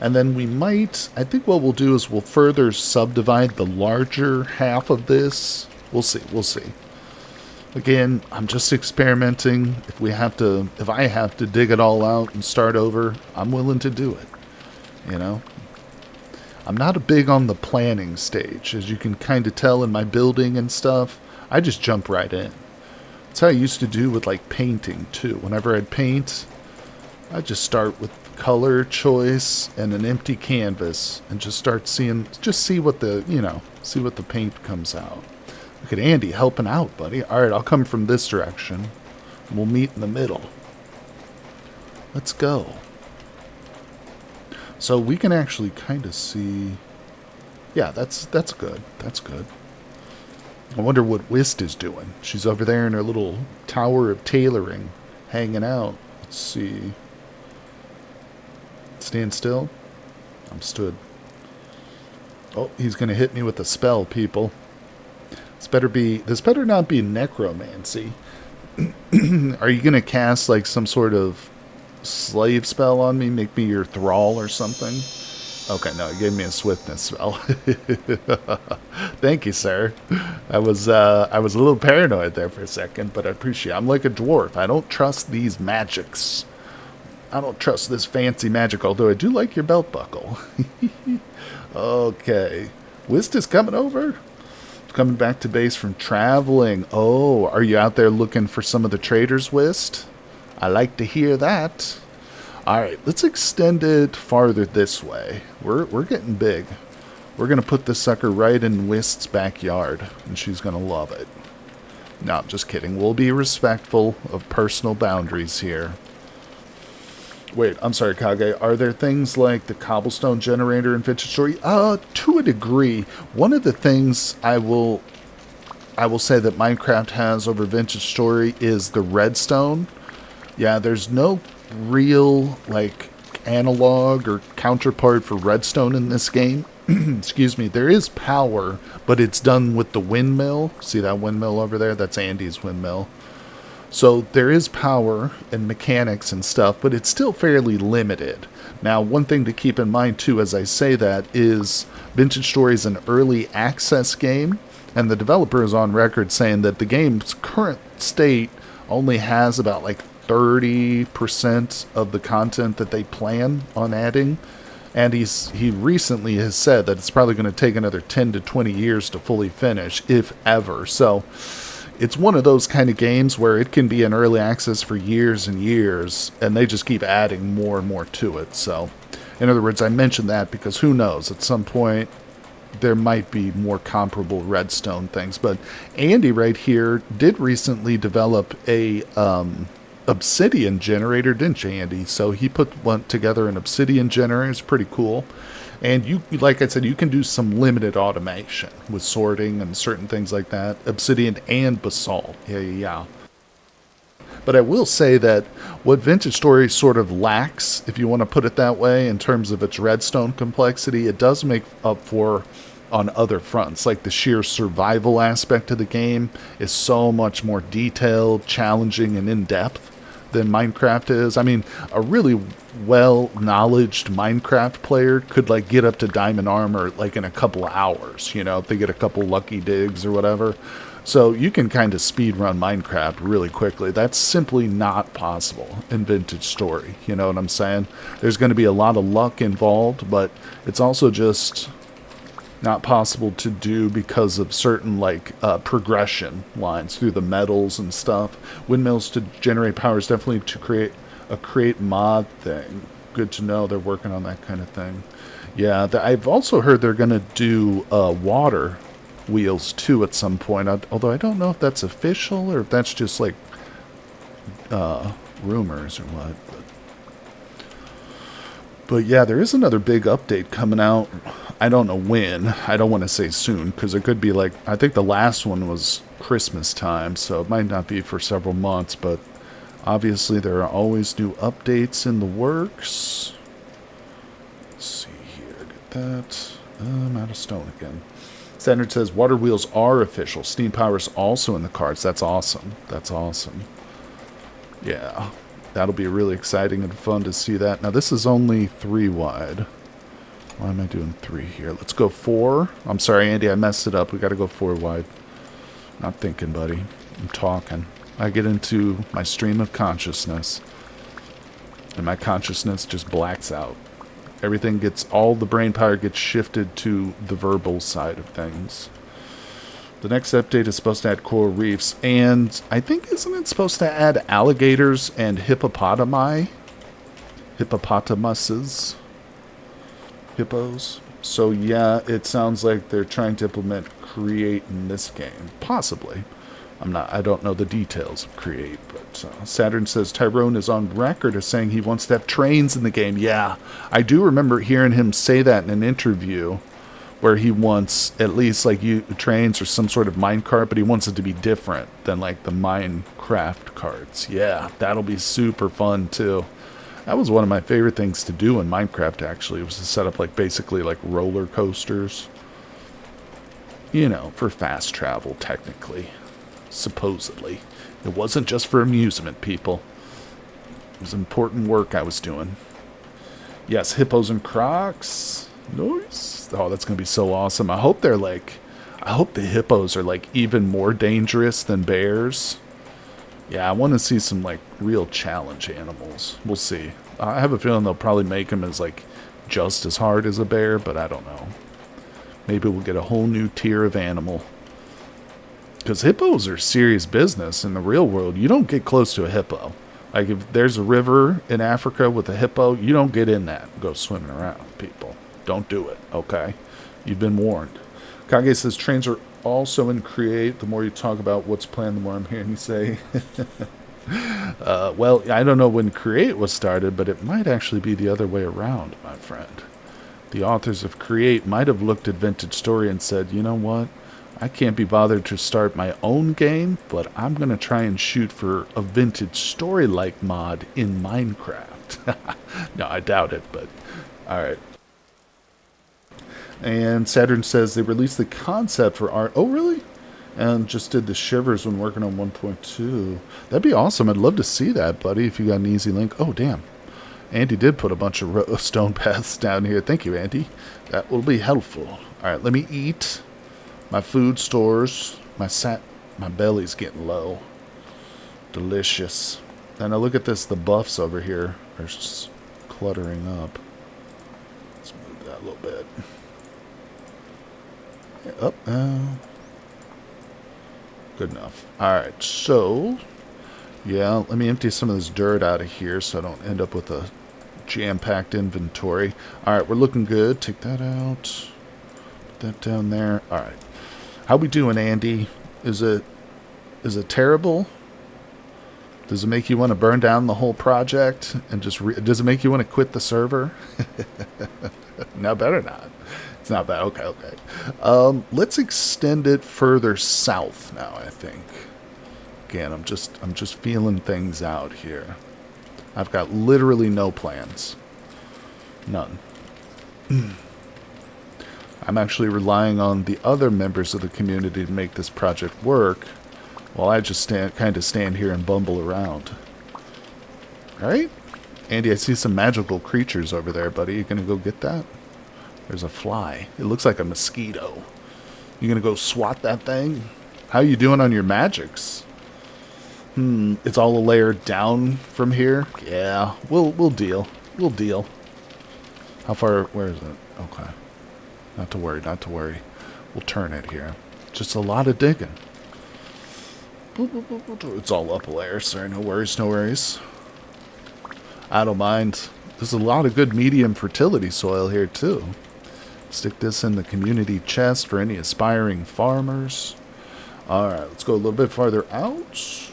And then we might... I think what we'll do is we'll further subdivide the larger half of this. We'll see. Again, I'm just experimenting. If I have to dig it all out and start over, I'm willing to do it. You know? I'm not big on the planning stage. As you can kind of tell in my building and stuff, I just jump right in. That's how I used to do with, like, painting, too. Whenever I'd paint, I'd just start with color choice and an empty canvas and just start seeing, just see what the, see what the paint comes out. Look at Andy helping out, buddy. All right, I'll come from this direction. We'll meet in the middle. Let's go. So we can actually kind of see. Yeah, that's good. That's good. I wonder what Whist is doing. She's over there in her little tower of tailoring, hanging out. Let's see. Stand still. I'm stood. Oh, he's gonna hit me with a spell, people. This better not be necromancy. Are you gonna cast like some sort of slave spell on me? Make me your thrall or something? Okay, no, he gave me a swiftness spell. Thank you, sir. I was a little paranoid there for a second, but I appreciate it. I'm like a dwarf. I don't trust these magics. I don't trust this fancy magic, although I do like your belt buckle. Okay. Whist is coming over. Coming back to base from traveling. Oh, are you out there looking for some of the traders, Whist? I like to hear that. Alright, let's extend it farther this way. We're getting big. We're going to put this sucker right in Whist's backyard, and she's going to love it. No, I'm just kidding. We'll be respectful of personal boundaries here. Wait, I'm sorry, Kage. Are there things like the cobblestone generator in Vintage Story? To a degree. One of the things I will say that Minecraft has over Vintage Story is the redstone. Yeah, there's no real, like, analog or counterpart for redstone in this game. Excuse me. There is power, but it's done with the windmill. See that windmill over there? That's Andy's windmill. So there is power and mechanics and stuff, but it's still fairly limited. Now, one thing to keep in mind, too, as I say that, is Vintage Story is an early access game, and the developer is on record saying that the game's current state only has about, like, 30% of the content that they plan on adding. And he recently has said that it's probably going to take another 10 to 20 years to fully finish, if ever. So it's one of those kind of games where it can be in early access for years and years, and they just keep adding more and more to it. So, in other words, I mentioned that because who knows, at some point there might be more comparable redstone things. But Andy right here did recently develop a obsidian generator, didn't you, Andy? So he put one together, an obsidian generator. It's pretty cool. And you, like I said, you can do some limited automation with sorting and certain things like that. Obsidian and basalt. Yeah. But I will say that what Vintage Story sort of lacks, if you want to put it that way, in terms of its redstone complexity, it does make up for on other fronts. Like the sheer survival aspect of the game is so much more detailed, challenging, and in-depth than Minecraft is. I mean, a really well-knowledged Minecraft player could like get up to diamond armor like in a couple of hours, if they get a couple lucky digs or whatever. So you can kind of speed run Minecraft really quickly. That's simply not possible in Vintage Story. You know what I'm saying? There's going to be a lot of luck involved, but it's also just not possible to do because of certain like progression lines through the metals and stuff. Windmills to generate power is definitely to create mod thing. Good to know they're working on that kind of thing. Yeah, I've also heard they're going to do water wheels too at some point, although I don't know if that's official or if that's just like rumors or what. But yeah, there is another big update coming out. I don't know when. I don't want to say soon, because it could be like, I think the last one was Christmas time, so it might not be for several months, but obviously there are always new updates in the works. Let's see here, get that. I'm out of stone again. Standard says water wheels are official. Steam power is also in the cards. That's awesome. That's awesome. Yeah, that'll be really exciting and fun to see that. Now this is only 3 wide. Why am I doing 3 here? Let's go 4. I'm sorry, Andy, I messed it up. We got to go 4 wide. Not thinking, buddy. I'm talking. I get into my stream of consciousness, and my consciousness just blacks out. Everything gets, all the brain power gets shifted to the verbal side of things. The next update is supposed to add coral reefs, and I think, isn't it supposed to add alligators and hippopotami? hippopotamuses. Hippos. So yeah, it sounds like they're trying to implement create in this game. Possibly. I don't know the details of create, but Saturn says Tyron is on record as saying he wants to have trains in the game. Yeah, I do remember hearing him say that in an interview where he wants at least like trains or some sort of minecart, but he wants it to be different than like the Minecraft carts. Yeah, that'll be super fun too. That was one of my favorite things to do in Minecraft, actually. It was to set up like basically like roller coasters. You know, for fast travel, technically. Supposedly. It wasn't just for amusement, people. It was important work I was doing. Yes, hippos and crocs. Nice. Oh, that's going to be so awesome. I hope the hippos are like even more dangerous than bears. Yeah, I want to see some like real challenge animals. We'll see. I have a feeling they'll probably make them as like just as hard as a bear, but I don't know. Maybe we'll get a whole new tier of animal. Because hippos are serious business in the real world. You don't get close to a hippo. Like if there's a river in Africa with a hippo, you don't get in that and go swimming around, people. Don't do it, okay? You've been warned. Kage says trains are also in create. The more you talk about what's planned, the more I'm hearing you say. Well, I don't know when create was started, but it might actually be the other way around, my friend. The authors of create might have looked at Vintage Story and said, you know what? I can't be bothered to start my own game, but I'm going to try and shoot for a Vintage Story-like mod in Minecraft. No, I doubt it, but alright. And Saturn says they released the concept for art. Oh, really? And just did the shivers when working on 1.2. That'd be awesome. I'd love to see that, buddy, if you got an easy link. Oh, damn. Andy did put a bunch of stone paths down here. Thank you, Andy. That will be helpful. Alright, let me eat. My food stores, my belly's getting low. Delicious. And now look at this, the buffs over here are just cluttering up. Let's move that a little bit. Yeah, up, good enough. Alright, so, yeah, let me empty some of this dirt out of here so I don't end up with a jam-packed inventory. Alright, we're looking good. Take that out. Put that down there. Alright. How we doing, Andy? Is it terrible? Does it make you want to burn down the whole project and just does it make you want to quit the server? No, better not. It's not bad. Okay. Let's extend it further south now, I think. Again, I'm just feeling things out here. I've got literally no plans. None. I'm actually relying on the other members of the community to make this project work, while I just stand here and bumble around. Alright? Andy, I see some magical creatures over there, buddy. You gonna go get that? There's a fly. It looks like a mosquito. You gonna go swat that thing? How you doing on your magics? It's all a layer down from here? Yeah, we'll deal. We'll deal. How far? Where is it? Okay. Not to worry, not to worry. We'll turn it here. Just a lot of digging. It's all up a layer, sorry. No worries, no worries. I don't mind. There's a lot of good medium fertility soil here, too. Stick this in the community chest for any aspiring farmers. Alright, let's go a little bit farther out.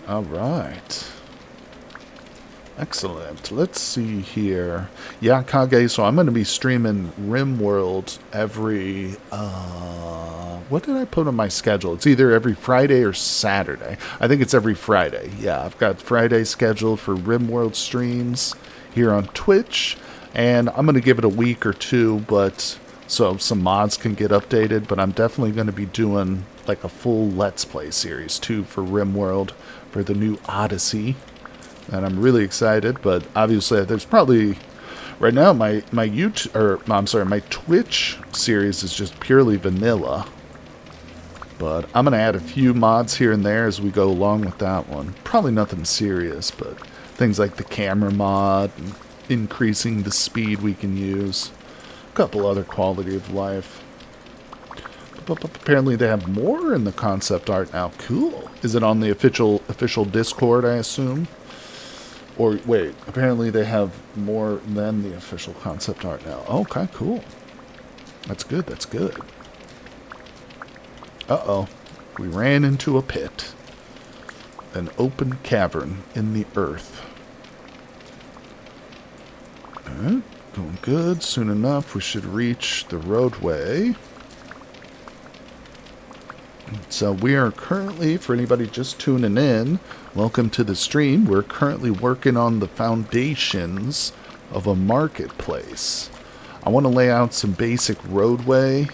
Alright. Excellent. Let's see here. Yeah, Kage, so I'm going to be streaming RimWorld every... what did I put on my schedule? It's either every Friday or Saturday. I think it's every Friday. Yeah, I've got Friday scheduled for RimWorld streams here on Twitch. And I'm going to give it a week or two, but so some mods can get updated. But I'm definitely going to be doing like a full Let's Play series, too, for RimWorld for the new Odyssey. And I'm really excited, but obviously there's probably right now my YouTube my Twitch series is just purely vanilla. But I'm gonna add a few mods here and there as we go along with that one. Probably nothing serious, but things like the camera mod, and increasing the speed we can use, a couple other quality of life. Apparently they have more in the concept art now. Cool. Is it on the official Discord, I assume? Or wait, apparently they have more than the official concept art now. Okay, cool. That's good, that's good. Uh-oh. We ran into a pit. An open cavern in the earth. Alright, going good. Soon enough, we should reach the roadway. So we are currently, for anybody just tuning in, welcome to the stream. We're currently working on the foundations of a marketplace. I want to lay out some basic roadway.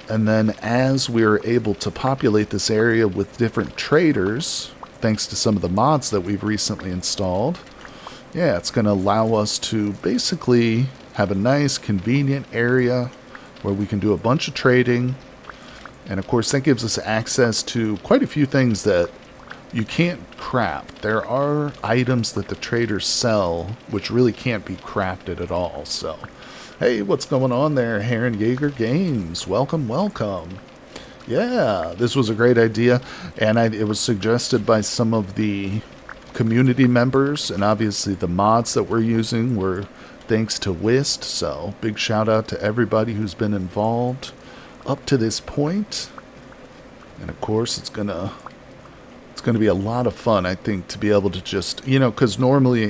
And then as we're able to populate this area with different traders, thanks to some of the mods that we've recently installed, yeah, it's going to allow us to basically have a nice, convenient area where we can do a bunch of trading. And of course, that gives us access to quite a few things that you can't craft. There are items that the traders sell which really can't be crafted at all. So, hey, what's going on there, Heron Jaeger Games? Welcome, welcome. Yeah, this was a great idea, and it was suggested by some of the community members, and obviously the mods that we're using were thanks to Whist. So, big shout out to everybody who's been involved up to this point. And of course it's gonna be a lot of fun, I think, to be able to just, because normally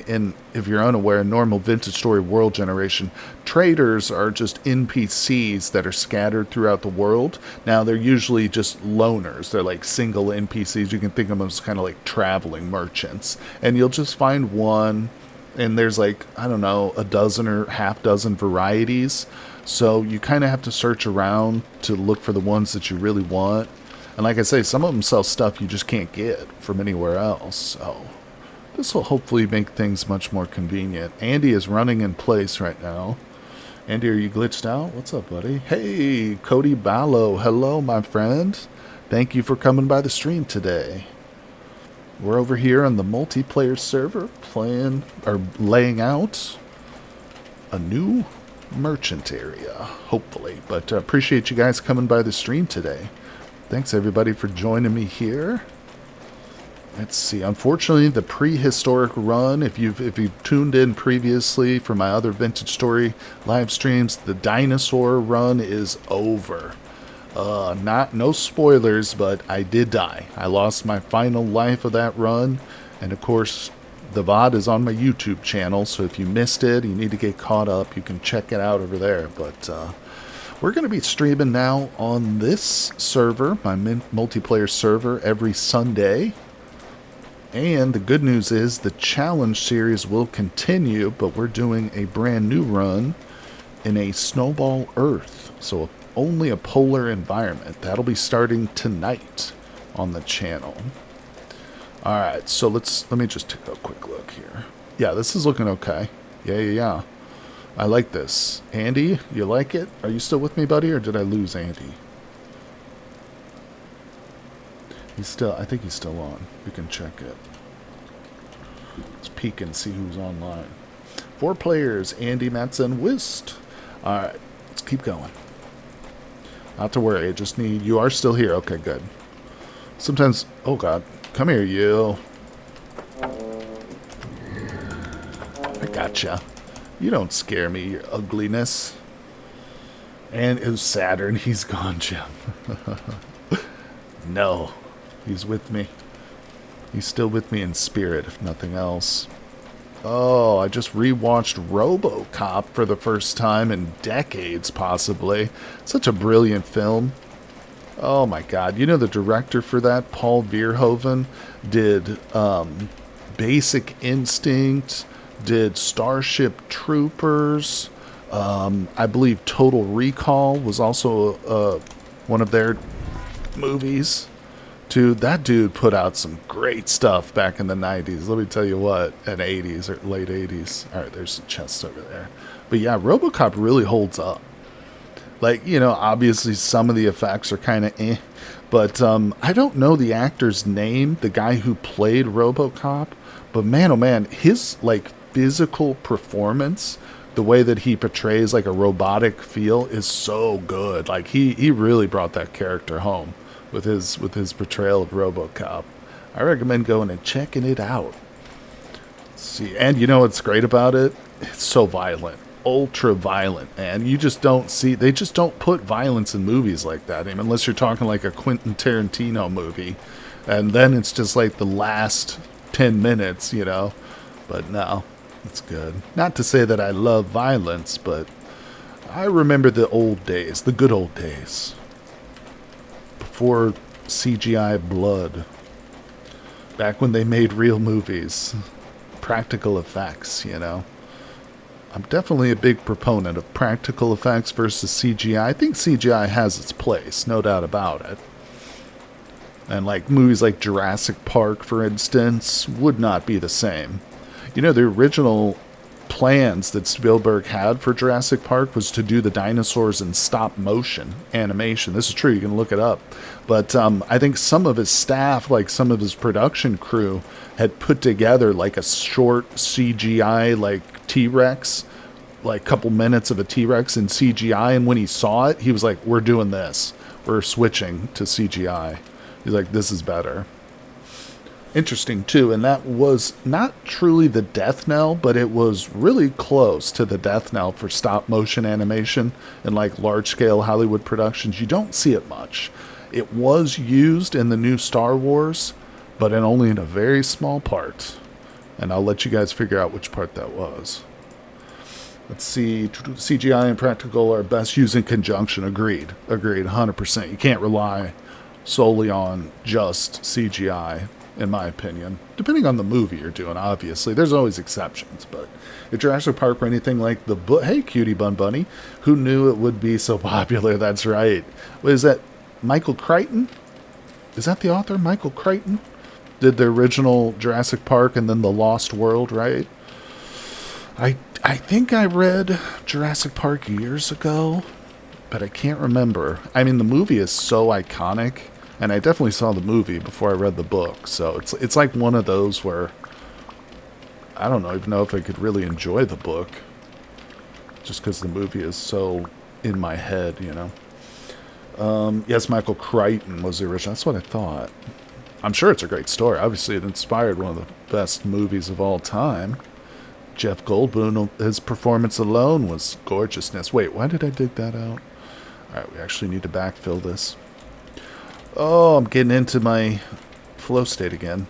if you're unaware, normal Vintage Story world generation, traders are just NPCs that are scattered throughout the world. Now they're usually just loners. They're like single NPCs. You can think of them as kind of like traveling merchants, and you'll just find one, and there's like, I don't know, a dozen or half dozen varieties. So you kind of have to search around to look for the ones that you really want. And like I say, some of them sell stuff you just can't get from anywhere else. So this will hopefully make things much more convenient. Andy is running in place right now. Andy, are you glitched out? What's up, buddy? Hey, Cody Ballo. Hello, my friend. Thank you for coming by the stream today. We're over here on the multiplayer server laying out a new merchant area, hopefully. But appreciate you guys coming by the stream today. Thanks everybody for joining me here. Let's see. Unfortunately, the prehistoric run, if you've tuned in previously for my other Vintage Story live streams, the dinosaur run is over. No spoilers, but I did die. I lost my final life of that run, and of course the VOD is on my YouTube channel, so if you missed it, you need to get caught up, you can check it out over there. But we're going to be streaming now on this server, my multiplayer server, every Sunday. And the good news is the challenge series will continue, but we're doing a brand new run in a snowball Earth, so only a polar environment. That'll be starting tonight on the channel. Alright, so let me just take a quick look here. Yeah, this is looking okay. Yeah. I like this. Andy, you like it? Are you still with me, buddy, or did I lose Andy? I think he's still on. We can check it. Let's peek and see who's online. 4 players, Andy, Matson, Whist. Alright, let's keep going. Not to worry, I just need... You are still here. Okay, good. Sometimes... Oh, God. Come here, you. I gotcha. You don't scare me, your ugliness. And it was Saturn. He's gone, Jim. No. He's with me. He's still with me in spirit, if nothing else. Oh, I just rewatched RoboCop for the first time in decades, possibly. Such a brilliant film. Oh my God. You know the director for that, Paul Verhoeven, did Basic Instinct, did Starship Troopers. I believe Total Recall was also one of their movies. Dude, that dude put out some great stuff back in the 90s. Let me tell you what, and 80s or late 80s. All right, there's some chests over there. But yeah, RoboCop really holds up. Like, obviously some of the effects are kind of eh. But I don't know the actor's name, the guy who played RoboCop. But man, oh man, his, physical performance the way that he portrays like a robotic feel is so good. Like he really brought that character home with his portrayal of RoboCop. I recommend going and checking it out. Let's see, and you know what's great about it? It's so violent, ultra violent, and you just don't see. They just don't put violence in movies like that, I mean, unless you're talking like a Quentin Tarantino movie, and then it's just like the last 10 minutes, you know. But no, it's good. Not to say that I love violence, but I remember the old days, the good old days, before CGI blood, back when they made real movies, practical effects, you know. I'm definitely a big proponent of practical effects versus CGI. I think CGI has its place, no doubt about it. And like movies like Jurassic Park, for instance, would not be the same. You know, the original plans that Spielberg had for Jurassic Park was to do the dinosaurs in stop motion animation. This is true, you can look it up. But I think some of his staff, like some of his production crew, had put together like a short CGI like T-Rex, like a couple minutes of a T-Rex in CGI, and when he saw it, he was like, we're doing this. We're switching to CGI. He's like, this is better. Interesting too, and that was not truly the death knell, but it was really close to the death knell for stop motion animation and like large scale Hollywood productions. You don't see it much. It was used in the new Star Wars, but only in a very small part. And I'll let you guys figure out which part that was. Let's see, CGI and practical are best used in conjunction. Agreed, 100%. You can't rely solely on just CGI, in my opinion. Depending on the movie you're doing, obviously. There's always exceptions, but if Jurassic Park or anything like the book... Hey, Cutie Bun Bunny. Who knew it would be so popular? That's right. What is that? Michael Crichton? Is that the author? Michael Crichton? Did the original Jurassic Park and then The Lost World, right? I think I read Jurassic Park years ago, but I can't remember. I mean, the movie is so iconic, and I definitely saw the movie before I read the book, so it's like one of those where I don't even know if I could really enjoy the book, just because the movie is so in my head, you know. Yes, Michael Crichton was the original. That's what I thought. I'm sure it's a great story. Obviously, it inspired one of the best movies of all time. Jeff Goldblum, his performance alone was gorgeousness. Wait, why did I dig that out? Alright, we actually need to backfill this. Oh, I'm getting into my flow state again.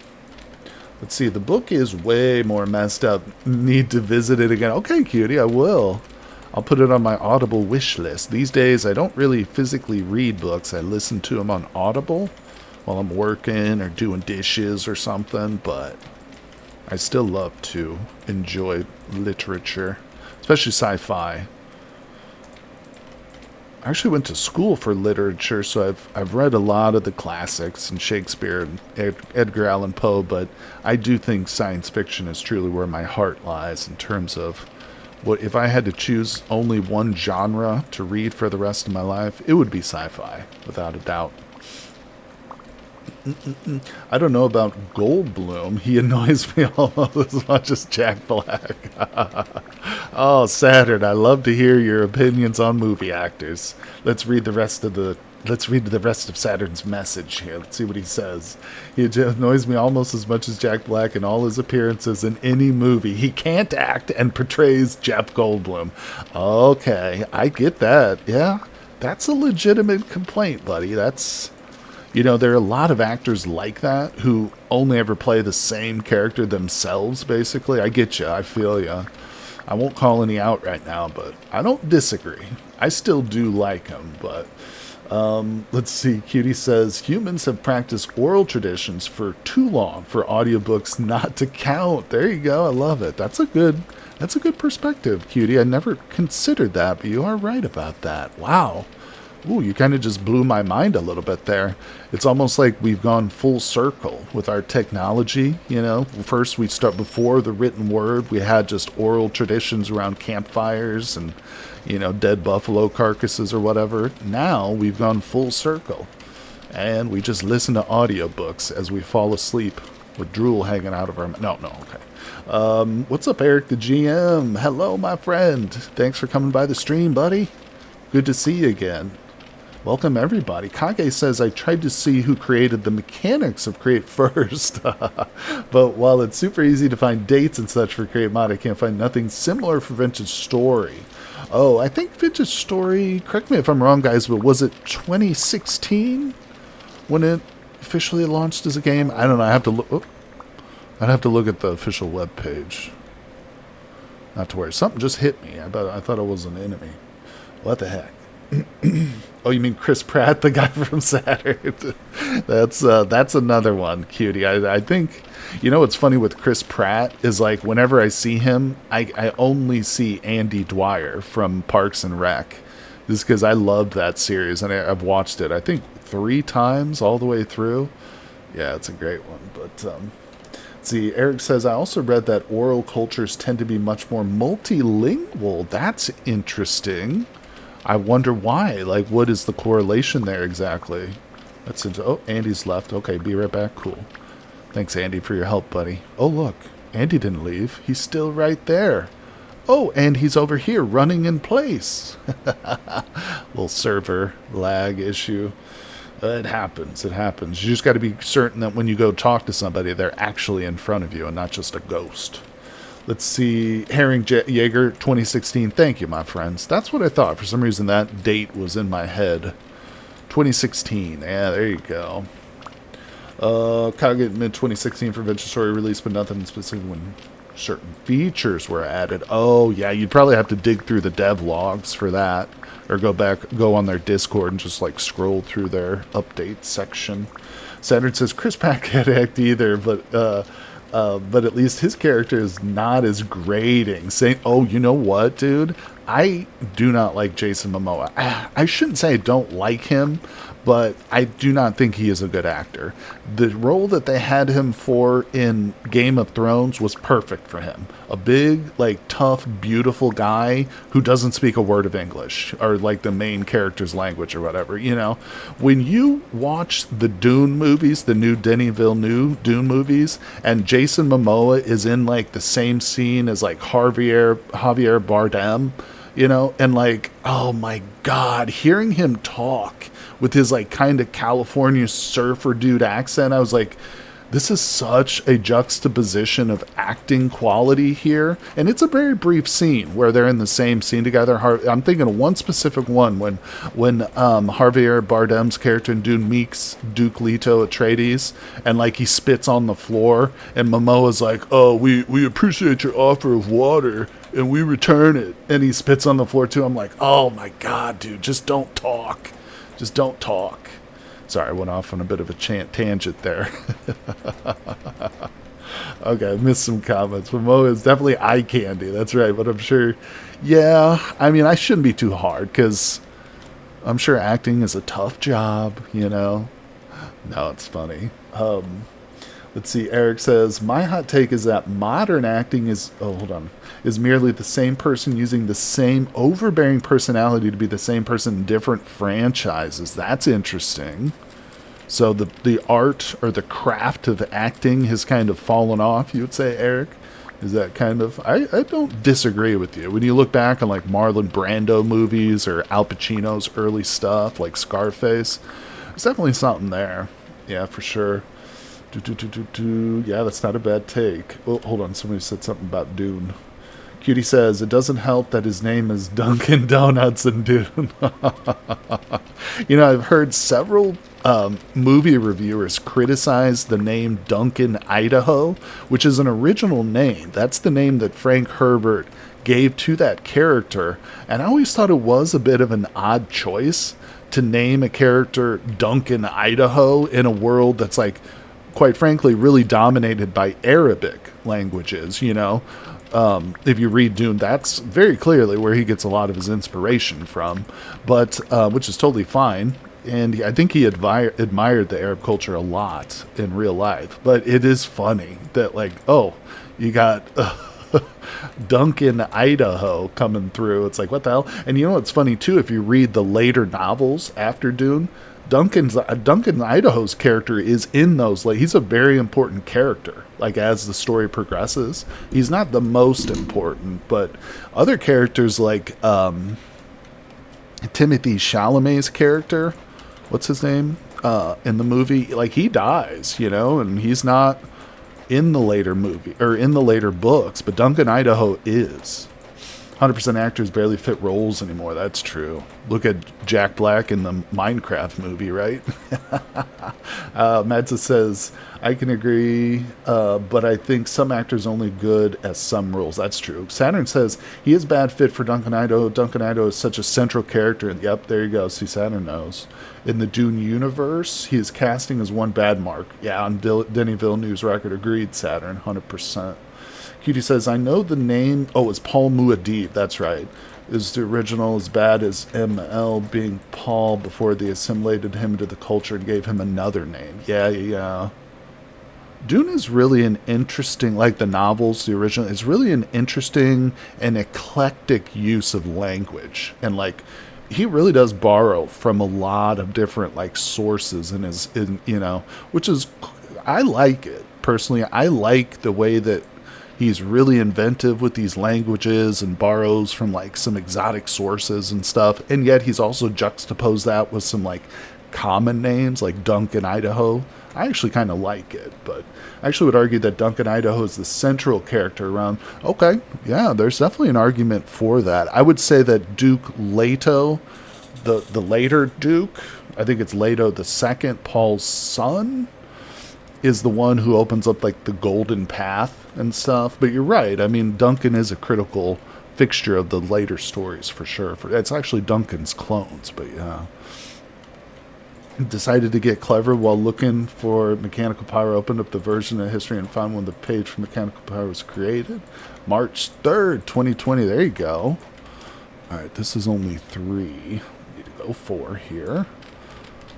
Let's see, the book is way more messed up. Need to visit it again. Okay, cutie, I will. I'll put it on my Audible wish list. These days, I don't really physically read books. I listen to them on Audible while I'm working or doing dishes or something, but I still love to enjoy literature, especially sci-fi. I actually went to school for literature, so I've read a lot of the classics and Shakespeare and Edgar Allan Poe, but I do think science fiction is truly where my heart lies in terms of what if I had to choose only one genre to read for the rest of my life, it would be sci-fi, without a doubt. I don't know about Goldblum. He annoys me almost as much as Jack Black. Oh, Saturn, I love to hear your opinions on movie actors. Let's read the rest of Saturn's message here. Let's see what he says. He annoys me almost as much as Jack Black in all his appearances in any movie. He can't act and portrays Jeff Goldblum. Okay, I get that. Yeah, that's a legitimate complaint, buddy. That's... You know, there are a lot of actors like that who only ever play the same character themselves, basically. I get you. I feel you. I won't call any out right now, but I don't disagree. I still do like him, but let's see. Cutie says, humans have practiced oral traditions for too long for audiobooks not to count. There you go. I love it. That's a good perspective, Cutie. I never considered that, but you are right about that. Wow. Ooh, you kind of just blew my mind a little bit there. It's almost like we've gone full circle with our technology, you know. First, we start before the written word. We had just oral traditions around campfires and, you know, dead buffalo carcasses or whatever. Now, we've gone full circle. And we just listen to audiobooks as we fall asleep with drool hanging out of our... No, okay. What's up, Eric the GM? Hello, my friend. Thanks for coming by the stream, buddy. Good to see you again. Welcome, everybody. Kage says, I tried to see who created the mechanics of Create first. But while it's super easy to find dates and such for Create Mod, I can't find nothing similar for Vintage Story. Oh, I think Vintage Story, correct me if I'm wrong, guys, but was it 2016 when it officially launched as a game? I don't know. I have to look. Oh, I'd have to look at the official web page. Not to worry. Something just hit me. I thought it was an enemy. What the heck? Oh, you mean Chris Pratt, the guy from Saturn? That's another one, cutie. I think, you know what's funny with Chris Pratt is, like, whenever I see him, I only see Andy Dwyer from Parks and Rec. Just because I loved that series, and I've watched it, I think, 3 times all the way through. Yeah, it's a great one. But, see, Eric says, I also read that oral cultures tend to be much more multilingual. That's interesting. I wonder why. Like, what is the correlation there exactly? That's into. Oh, Andy's left. Okay, be right back. Cool. Thanks, Andy, for your help, buddy. Oh, look. Andy didn't leave. He's still right there. Oh, and he's over here running in place. Little server lag issue. It happens. It happens. You just got to be certain that when you go talk to somebody, they're actually in front of you and not just a ghost. Let's see, Herring Jaeger 2016. Thank you, my friends. That's what I thought. For some reason, that date was in my head. 2016. Yeah, there you go. Kage mid-2016 for Venture Story release, but nothing specific when certain features were added. Oh, yeah, you'd probably have to dig through the dev logs for that. Or go on their Discord and just, like, scroll through their update section. Saturn says, Chris Pratt can't act either, but at least his character is not as grating. Saying, oh, you know what, dude? I do not like Jason Momoa. I shouldn't say I don't like him, but I do not think he is a good actor. The role that they had him for in Game of Thrones was perfect for him. A big, like, tough, beautiful guy who doesn't speak a word of English, or, like, the main character's language or whatever, you know? When you watch the Dune movies, the new Denis Villeneuve Dune movies, and Jason Momoa is in, like, the same scene as, like, Javier Bardem, you know? And, like, oh my God, hearing him talk with his, like, kind of California surfer dude accent, I was like, this is such a juxtaposition of acting quality here. And it's a very brief scene where they're in the same scene together. I'm thinking of one specific one when Javier Bardem's character in Dune meets Duke Leto Atreides, and, like, he spits on the floor, and Momoa's like, oh, we appreciate your offer of water, and we return it. And he spits on the floor too. I'm like, oh my God, dude, just don't talk. Just don't talk. Sorry, I went off on a bit of a tangent there. Okay, I missed some comments. Momoa is definitely eye candy. That's right, but I'm sure... Yeah, I mean, I shouldn't be too hard, because I'm sure acting is a tough job, you know? No, it's funny. Let's see, Eric says, my hot take is that modern acting is... Oh, hold on. Is merely the same person using the same overbearing personality to be the same person in different franchises. That's interesting. So the art or the craft of acting has kind of fallen off, you would say, Eric? Is that kind of... I don't disagree with you. When you look back on, like, Marlon Brando movies or Al Pacino's early stuff, like Scarface, there's definitely something there. Yeah, for sure. Yeah, that's not a bad take. Oh, hold on. Somebody said something about Dune. Cutie says, it doesn't help that his name is Dunkin' Donuts in Dune. You know, I've heard several movie reviewers criticize the name Duncan, Idaho, which is an original name. That's the name that Frank Herbert gave to that character. And I always thought it was a bit of an odd choice to name a character Duncan, Idaho in a world that's, like, quite frankly, really dominated by Arabic languages, you know? If you read Dune, that's very clearly where he gets a lot of his inspiration from, but which is totally fine. And I think he admired the Arab culture a lot in real life. But it is funny that, like, oh, you got Duncan, Idaho coming through. It's like, what the hell? And you know what's funny, too? If you read the later novels after Dune, Duncan Idaho's character is in those. Like, he's a very important character. Like, as the story progresses, he's not the most important, but other characters like Timothy Chalamet's character, what's his name, in the movie, like, he dies, and he's not in the later movie or in the later books, but Duncan Idaho is. 100% actors barely fit roles anymore. That's true. Look at Jack Black in the Minecraft movie, right? Madza says, I can agree, but I think some actors only good as some roles. That's true. Saturn says, he is bad fit for Duncan Idaho. Duncan Idaho is such a central character. And yep, there you go. See, Saturn knows. In the Dune universe, he is casting as one bad mark. Yeah, on Denny Villeneuve's record. Agreed, Saturn. 100%. Cutie says, I know the name. Oh, it's Paul Muad'Dib. That's right. Is the original as bad as ML being Paul before they assimilated him into the culture and gave him another name? Yeah. Dune is really an interesting, like the novels, the original, it's really an interesting and eclectic use of language. And, like, he really does borrow from a lot of different, like, sources which is, I like it. Personally, I like the way that he's really inventive with these languages and borrows from, like, some exotic sources and stuff. And yet he's also juxtaposed that with some, like, common names like Duncan Idaho. I actually kind of like it, but I actually would argue that Duncan Idaho is the central character around. Okay, yeah, there's definitely an argument for that. I would say that Duke Leto, the later Duke, I think it's Leto the second, Paul's son, is the one who opens up, like, the golden path and stuff. But you're right. I mean, Duncan is a critical fixture of the later stories for sure. It's actually Duncan's clones, but yeah. Decided to get clever while looking for Mechanical Pyro. Opened up the version of history and found when the page for Mechanical Pyro was created. March 3rd, 2020. There you go. All right, this is only 3. Need to go 4 here.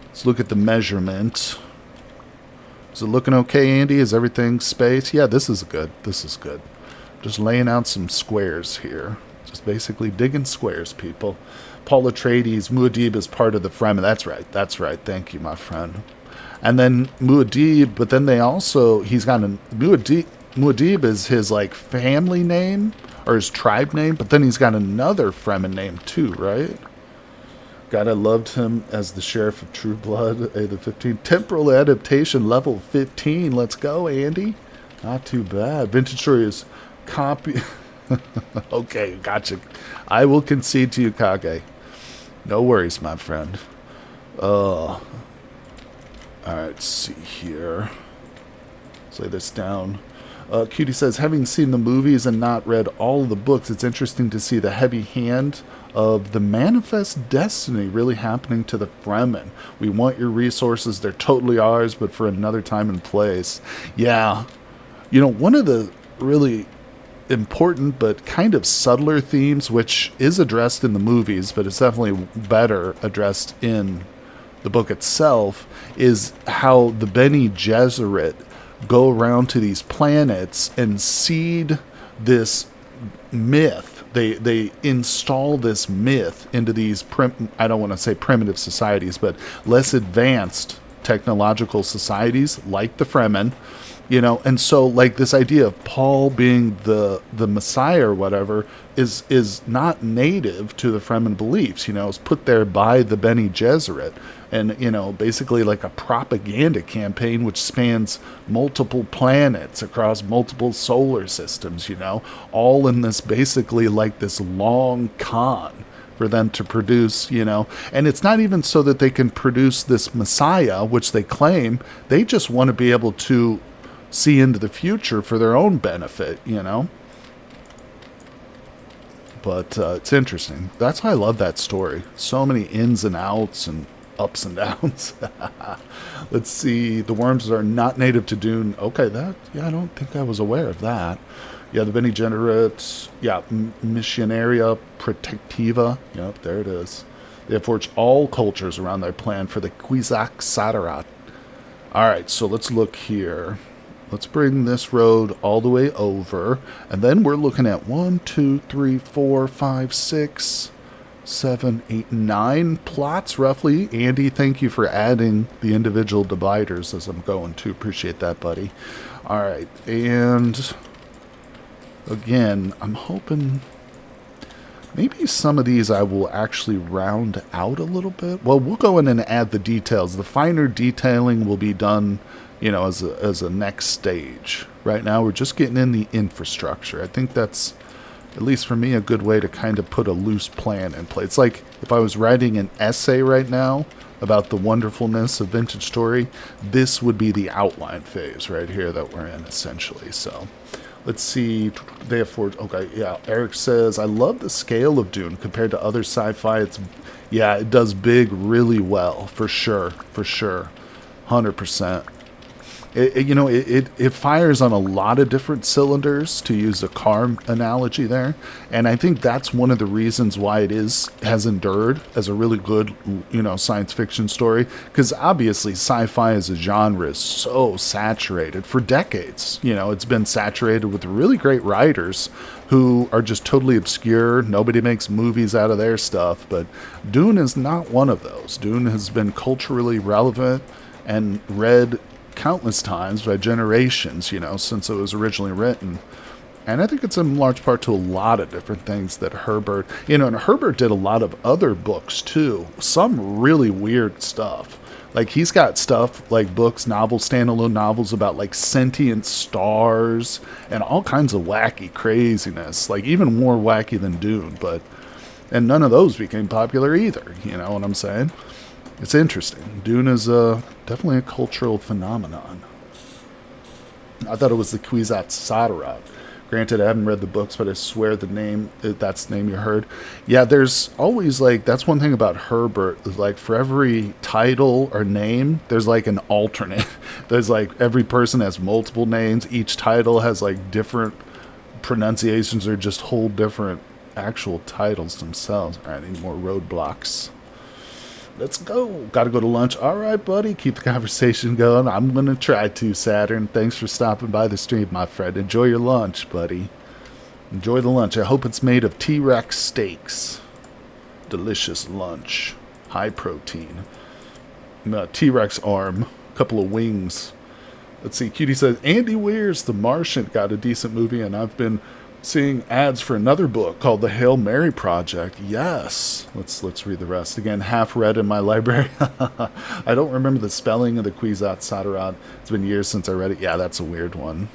Let's look at the measurement. Is it looking okay, Andy? Is everything spaced? Yeah, this is good. This is good. Just laying out some squares here. Just basically digging squares, people. Paul Atreides, Muad'Dib is part of the Fremen. That's right. That's right. Thank you, my friend. And then Muad'Dib, but then they also, he's got a, Muad'Dib is his, like, family name, or his tribe name, but then he's got another Fremen name too, right? God, I loved him as the Sheriff of True Blood, the 15. Temporal adaptation, level 15. Let's go, Andy. Not too bad. Vintage Story is copy. Okay, gotcha. I will concede to you, Kage. No worries, my friend. All right, let's see here. Let's lay this down. Cutie says, having seen the movies and not read all of the books, it's interesting to see the heavy hand of the manifest destiny really happening to the Fremen. We want your resources. They're totally ours, but for another time and place. Yeah. One of the really important but kind of subtler themes, which is addressed in the movies, but it's definitely better addressed in the book itself, is how the Bene Gesserit go around to these planets and seed this myth. They install this myth into these, I don't want to say primitive societies, but less advanced technological societies like the Fremen, and so, like, this idea of Paul being the Messiah or whatever is not native to the Fremen beliefs. It's put there by the Bene Gesserit, and basically like a propaganda campaign which spans multiple planets across multiple solar systems. All in this basically like this long con for them to produce, and it's not even so that they can produce this Messiah, which they claim. They just want to be able to see into the future for their own benefit, But it's interesting. That's why I love that story. So many ins and outs and ups and downs. Let's see. The worms are not native to Dune. Okay, I don't think I was aware of that. Yeah, the Bene Gesserit. Yeah, Missionaria Protectiva. Yep, there it is. They have forged all cultures around their plan for the Kwisatz Haderach. All right, so let's look here. Let's bring this road all the way over. And then we're looking at 1, 2, 3, 4, 5, 6. 7, 8, 9 plots roughly. Andy, thank you for adding the individual dividers as I'm going to. Appreciate that, buddy. All right, and again, I'm hoping maybe some of these I will actually round out a little bit. Well, we'll go in and add the details. The finer detailing will be done, as a next stage. Right now, we're just getting in the infrastructure. I think that's, at least for me, a good way to kind of put a loose plan in place. It's like if I was writing an essay right now about the wonderfulness of Vintage Story, this would be the outline phase right here that we're in, essentially. So let's see. They have four. Okay, yeah. Eric says, I love the scale of Dune compared to other sci-fi. It does big really well, for sure. 100%. It fires on a lot of different cylinders, to use a car analogy there, and I think that's one of the reasons why it has endured as a really good, science fiction story, because obviously sci-fi as a genre is so saturated for decades. It's been saturated with really great writers who are just totally obscure. Nobody makes movies out of their stuff, but Dune is not one of those. Dune has been culturally relevant and read countless times by generations, since it was originally written. And I think it's in large part to a lot of different things that Herbert, and Herbert did a lot of other books too. Some really weird stuff. Like he's got stuff like books, novels, standalone novels about like sentient stars and all kinds of wacky craziness, like even more wacky than Dune, and none of those became popular either, you know what I'm saying? It's interesting. Dune is definitely a cultural phenomenon. I thought it was the Kwisatz Haderach. Granted, I haven't read the books, but I swear that's the name you heard. Yeah, there's always that's one thing about Herbert, is for every title or name, there's an alternate. There's every person has multiple names. Each title has different pronunciations or just whole different actual titles themselves. All right, I need more roadblocks. Let's go. Got to go to lunch. All right, buddy. Keep the conversation going. I'm going to try to, Saturn. Thanks for stopping by the stream, my friend. Enjoy your lunch, buddy. Enjoy the lunch. I hope it's made of T-Rex steaks. Delicious lunch. High protein. T-Rex arm. A couple of wings. Let's see. Cutie says, Andy Weir's The Martian got a decent movie, and I've been seeing ads for another book called The Hail Mary Project. Yes. Let's read the rest. Again, half read in my library. I don't remember the spelling of the Kwisatz Haderach. It's been years since I read it. Yeah, that's a weird one.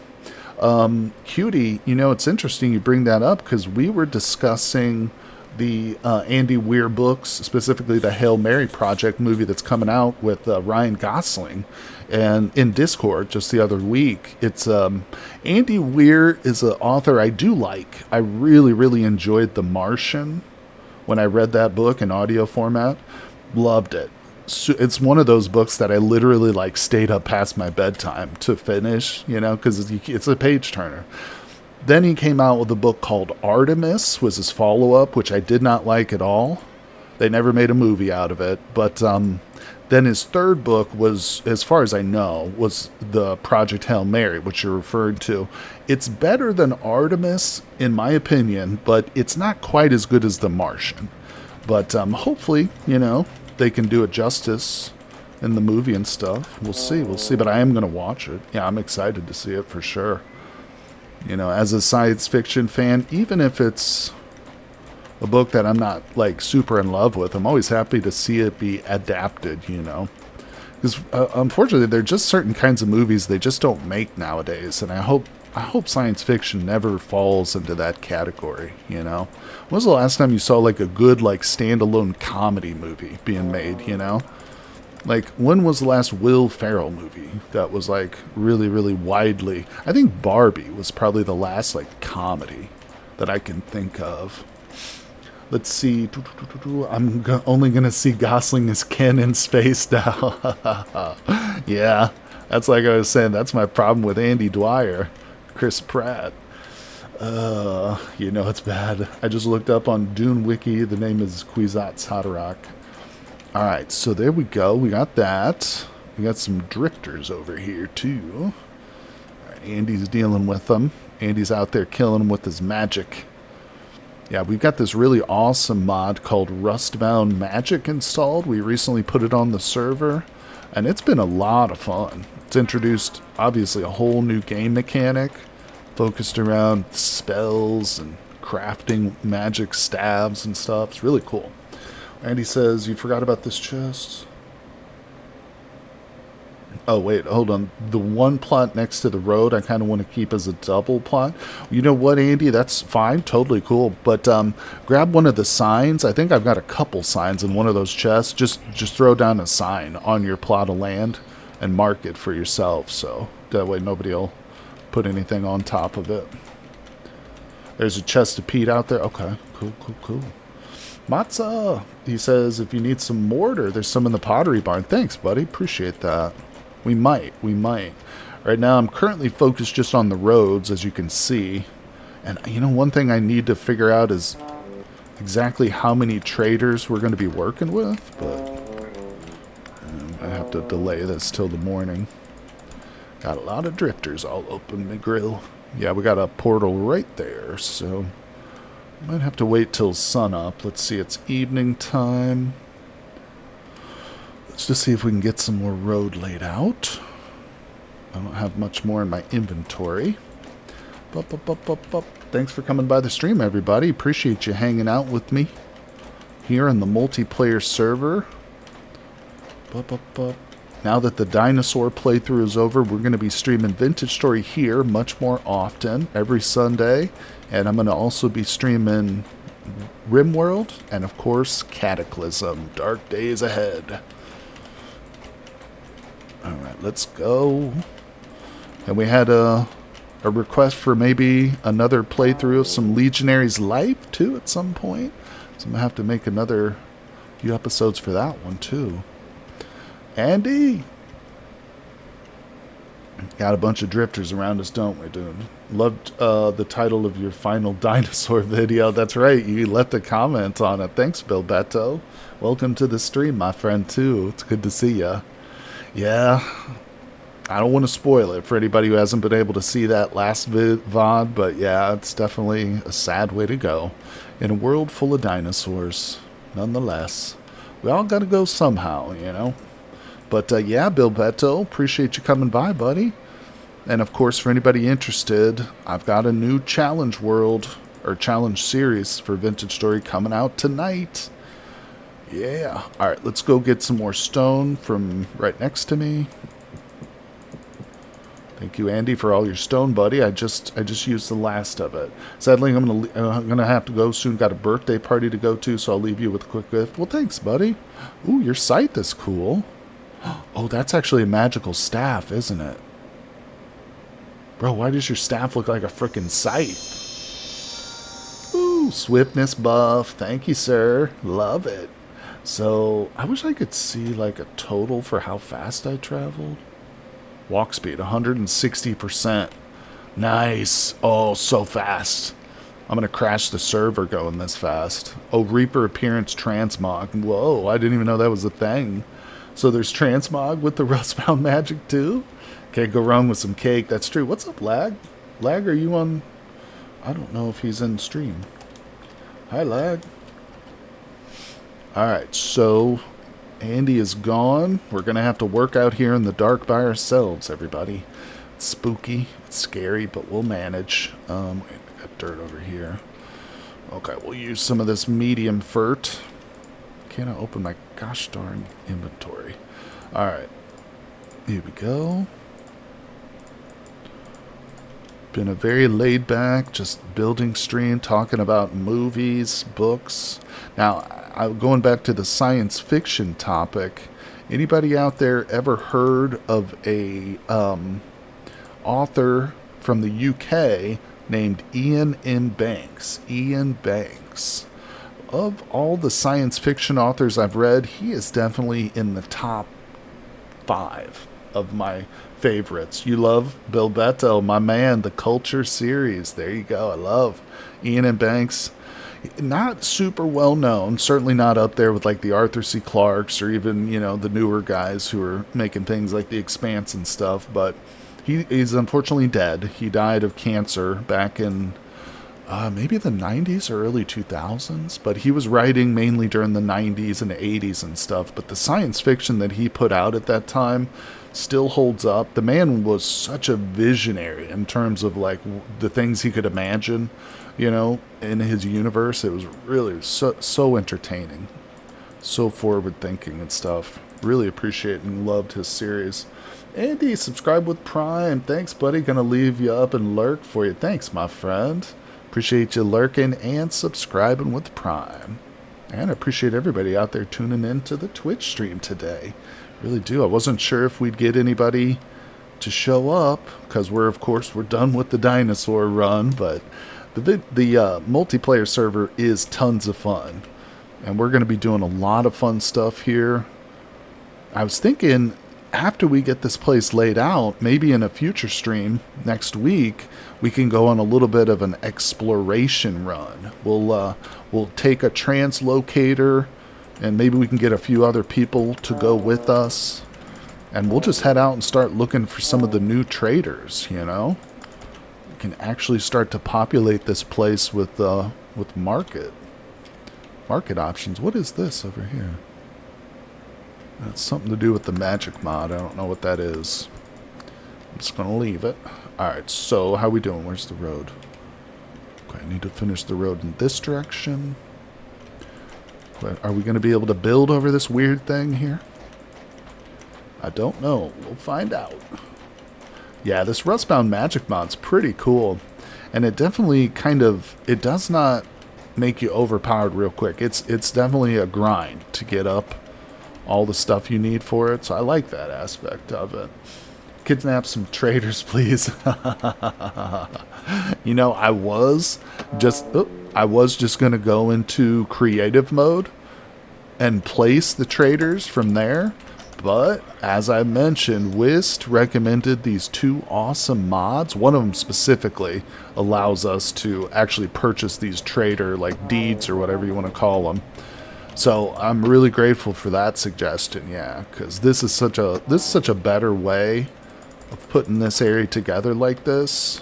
Cutie, it's interesting you bring that up because we were discussing the Andy Weir books, specifically the Hail Mary Project movie that's coming out with Ryan Gosling. And in Discord just the other week, it's Andy Weir is an author I do like. I really, really enjoyed The Martian when I read that book in audio format. Loved it. So it's one of those books that I literally stayed up past my bedtime to finish, because it's a page turner. Then he came out with a book called Artemis, was his follow-up, which I did not like at all. They never made a movie out of it. But then his third book was, as far as I know, was the Project Hail Mary, which you're referring to. It's better than Artemis, in my opinion, but it's not quite as good as The Martian. But hopefully, they can do it justice in the movie and stuff. We'll see. But I am going to watch it. Yeah, I'm excited to see it for sure. As a science fiction fan, even if it's a book that I'm not super in love with, I'm always happy to see it be adapted, because unfortunately there are just certain kinds of movies they just don't make nowadays, and I hope science fiction never falls into that category. When was the last time you saw a good standalone comedy movie being made? When was the last Will Ferrell movie that was really, really widely? I think Barbie was probably the last comedy that I can think of. Let's see. I'm only going to see Gosling as Ken in space now. Yeah, that's like I was saying. That's my problem with Andy Dwyer, Chris Pratt. It's bad. I just looked up on Dune Wiki. The name is Kwisatz Haderach. All right, so there we go. We got that. We got some drifters over here, too. All right, Andy's dealing with them. Andy's out there killing them with his magic. Yeah, we've got this really awesome mod called Rustbound Magic installed. We recently put it on the server, and it's been a lot of fun. It's introduced, obviously, a whole new game mechanic focused around spells and crafting magic stabs and stuff. It's really cool. Andy says, you forgot about this chest? Oh, wait, hold on. The one plot next to the road I kind of want to keep as a double plot. You know what, Andy? That's fine. Totally cool. But grab one of the signs. I think I've got a couple signs in one of those chests. Just throw down a sign on your plot of land and mark it for yourself. So that way nobody will put anything on top of it. There's a chest of peat out there. Okay, cool. Matza, he says, if you need some mortar, there's some in the pottery barn. Thanks, buddy. Appreciate that. We might. Right now, I'm currently focused just on the roads, as you can see. And, you know, one thing I need to figure out is exactly how many traders we're going to be working with. But I have to delay this till the morning. Got a lot of drifters all open the grill. Yeah, we got a portal right there, so might have to wait till sun up. Let's see, it's evening time. Let's just see if we can get some more road laid out. I don't have much more in my inventory. Thanks for coming by the stream, everybody. Appreciate you hanging out with me here in the multiplayer server. Now that the dinosaur playthrough is over, we're going to be streaming Vintage Story here much more often, every Sunday. And I'm going to also be streaming RimWorld and, of course, Cataclysm. Dark Days Ahead. Alright, let's go. And we had a request for maybe another playthrough of some Legionary's Life, too, at some point. So I'm going to have to make another few episodes for that one, too. Andy! Got a bunch of drifters around us, don't we, dude? Loved the title of your final dinosaur video. That's right, you left a comment on it. Thanks, Bill Beto. Welcome to the stream, my friend, too. It's good to see ya. Yeah, I don't want to spoil it for anybody who hasn't been able to see that last VOD, but yeah, it's definitely a sad way to go. In a world full of dinosaurs, nonetheless. We all got to go somehow, you know? But yeah, Bill Beto, appreciate you coming by, buddy. And of course, for anybody interested, I've got a new challenge world, or challenge series for Vintage Story coming out tonight. Yeah. Alright, let's go get some more stone from right next to me. Thank you, Andy, for all your stone, buddy. I just used the last of it. Sadly, I'm gonna have to go soon. Got a birthday party to go to, so I'll leave you with a quick gift. Well, thanks, buddy. Ooh, your scythe is cool. Oh, that's actually a magical staff, isn't it? Bro, why does your staff look like a frickin' scythe? Ooh, swiftness buff. Thank you, sir. Love it. So, I wish I could see, like, a total for how fast I traveled. Walk speed, 160%. Nice. Oh, so fast. I'm going to crash the server going this fast. Oh, Reaper Appearance Transmog. Whoa, I didn't even know that was a thing. So there's Transmog with the Rustbound magic, too? Can't go wrong with some cake. That's true. What's up, Lag? Lag, are you on... I don't know if he's in stream. Hi, Lag. Alright, so Andy is gone. We're going to have to work out here in the dark by ourselves, everybody. It's spooky, it's scary, but we'll manage. Wait, I got dirt over here. Okay, we'll use some of this medium fert. Can't I open my gosh darn inventory? Alright, here we go. Been a very laid back, just building stream, talking about movies, books. Now, going back to the science fiction topic, anybody out there ever heard of a author from the UK named Ian M. Banks? Ian Banks. Of all the science fiction authors I've read, he is definitely in the top 5 of my favorites. You love Bill Beto, my man, the Culture series. There you go. I love Ian M. Banks. Not super well known, certainly not up there with like the Arthur C. Clarke's or even, you know, the newer guys who are making things like The Expanse and stuff, but he's unfortunately dead. He died of cancer back in maybe the 90s or early 2000s, but he was writing mainly during the 90s and 80s and stuff. But the science fiction that he put out at that time still holds up. The man was such a visionary in terms of like the things he could imagine, you know, in his universe. It was really so entertaining, so forward thinking and stuff. Really appreciate and loved his series. Andy, subscribe with Prime. Thanks, buddy. Gonna leave you up and lurk for you. Thanks, my friend. Appreciate you lurking and subscribing with Prime. And I appreciate everybody out there tuning in to the Twitch stream today. Really do. I wasn't sure if we'd get anybody to show up because we're done with the dinosaur run, but the multiplayer server is tons of fun. And we're going to be doing a lot of fun stuff here. I was thinking after we get this place laid out, maybe in a future stream next week, we can go on a little bit of an exploration run. We'll take a translocator, and maybe we can get a few other people to go with us, and we'll just head out and start looking for some of the new traders. You know, we can actually start to populate this place with market options. What is this over here? That's something to do with the magic mod. I don't know what that is. I'm just going to leave it. Alright, so how we doing? Where's the road? Okay, I need to finish the road in this direction. But are we going to be able to build over this weird thing here? I don't know. We'll find out. Yeah, this Rustbound magic mod's pretty cool. And it definitely it does not make you overpowered real quick. It's definitely a grind to get up all the stuff you need for it, so I like that aspect of it. Kidnap some traders, please. You know, I was just gonna go into creative mode and place the traders from there, but as I mentioned, Wist recommended these two awesome mods. One of them specifically allows us to actually purchase these trader like deeds or whatever you want to call them. So I'm really grateful for that suggestion, yeah, because this is such a better way of putting this area together like this.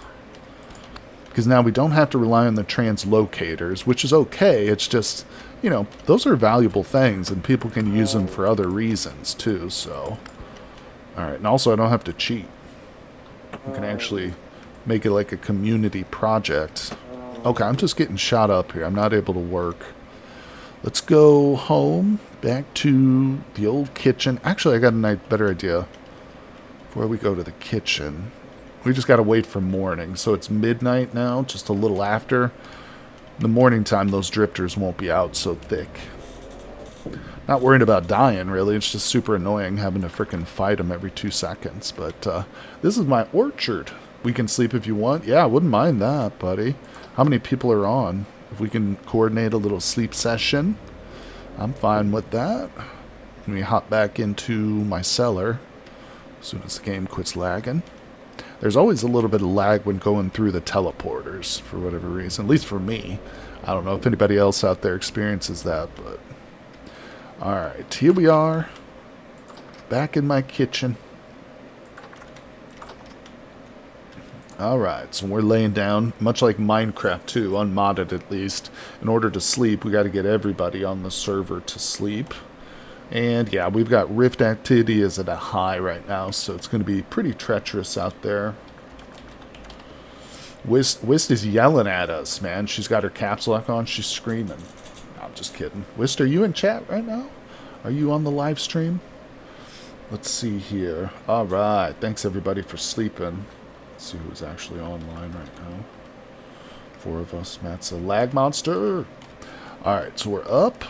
Because now we don't have to rely on the translocators, which is okay. It's just, you know, those are valuable things, and people can use them for other reasons too. So, all right, and also I don't have to cheat. We can actually make it like a community project. Okay, I'm just getting shot up here. I'm not able to work. Let's go home, back to the old kitchen. Actually, I got a better idea. Before we go to the kitchen, we just got to wait for morning. So it's midnight now, just a little after. In the morning time, those drifters won't be out so thick. Not worried about dying, really. It's just super annoying having to frickin' fight them every 2 seconds. But this is my orchard. We can sleep if you want. Yeah, I wouldn't mind that, buddy. How many people are on? If we can coordinate a little sleep session, I'm fine with that. Let me hop back into my cellar as soon as the game quits lagging. There's always a little bit of lag when going through the teleporters for whatever reason, at least for me. I don't know if anybody else out there experiences that, but... Alright, here we are, back in my kitchen. Alright, so we're laying down, much like Minecraft 2, unmodded at least. In order to sleep, we got to get everybody on the server to sleep. And yeah, we've got rift activity is at a high right now, so it's going to be pretty treacherous out there. Wist is yelling at us, man. She's got her caps lock on, she's screaming. I'm just kidding. Wist, are you in chat right now? Are you on the live stream? Let's see here. Alright, thanks everybody for sleeping. Let's see who's actually online right now. 4 of us. Matt's a lag monster. Alright, so we're up.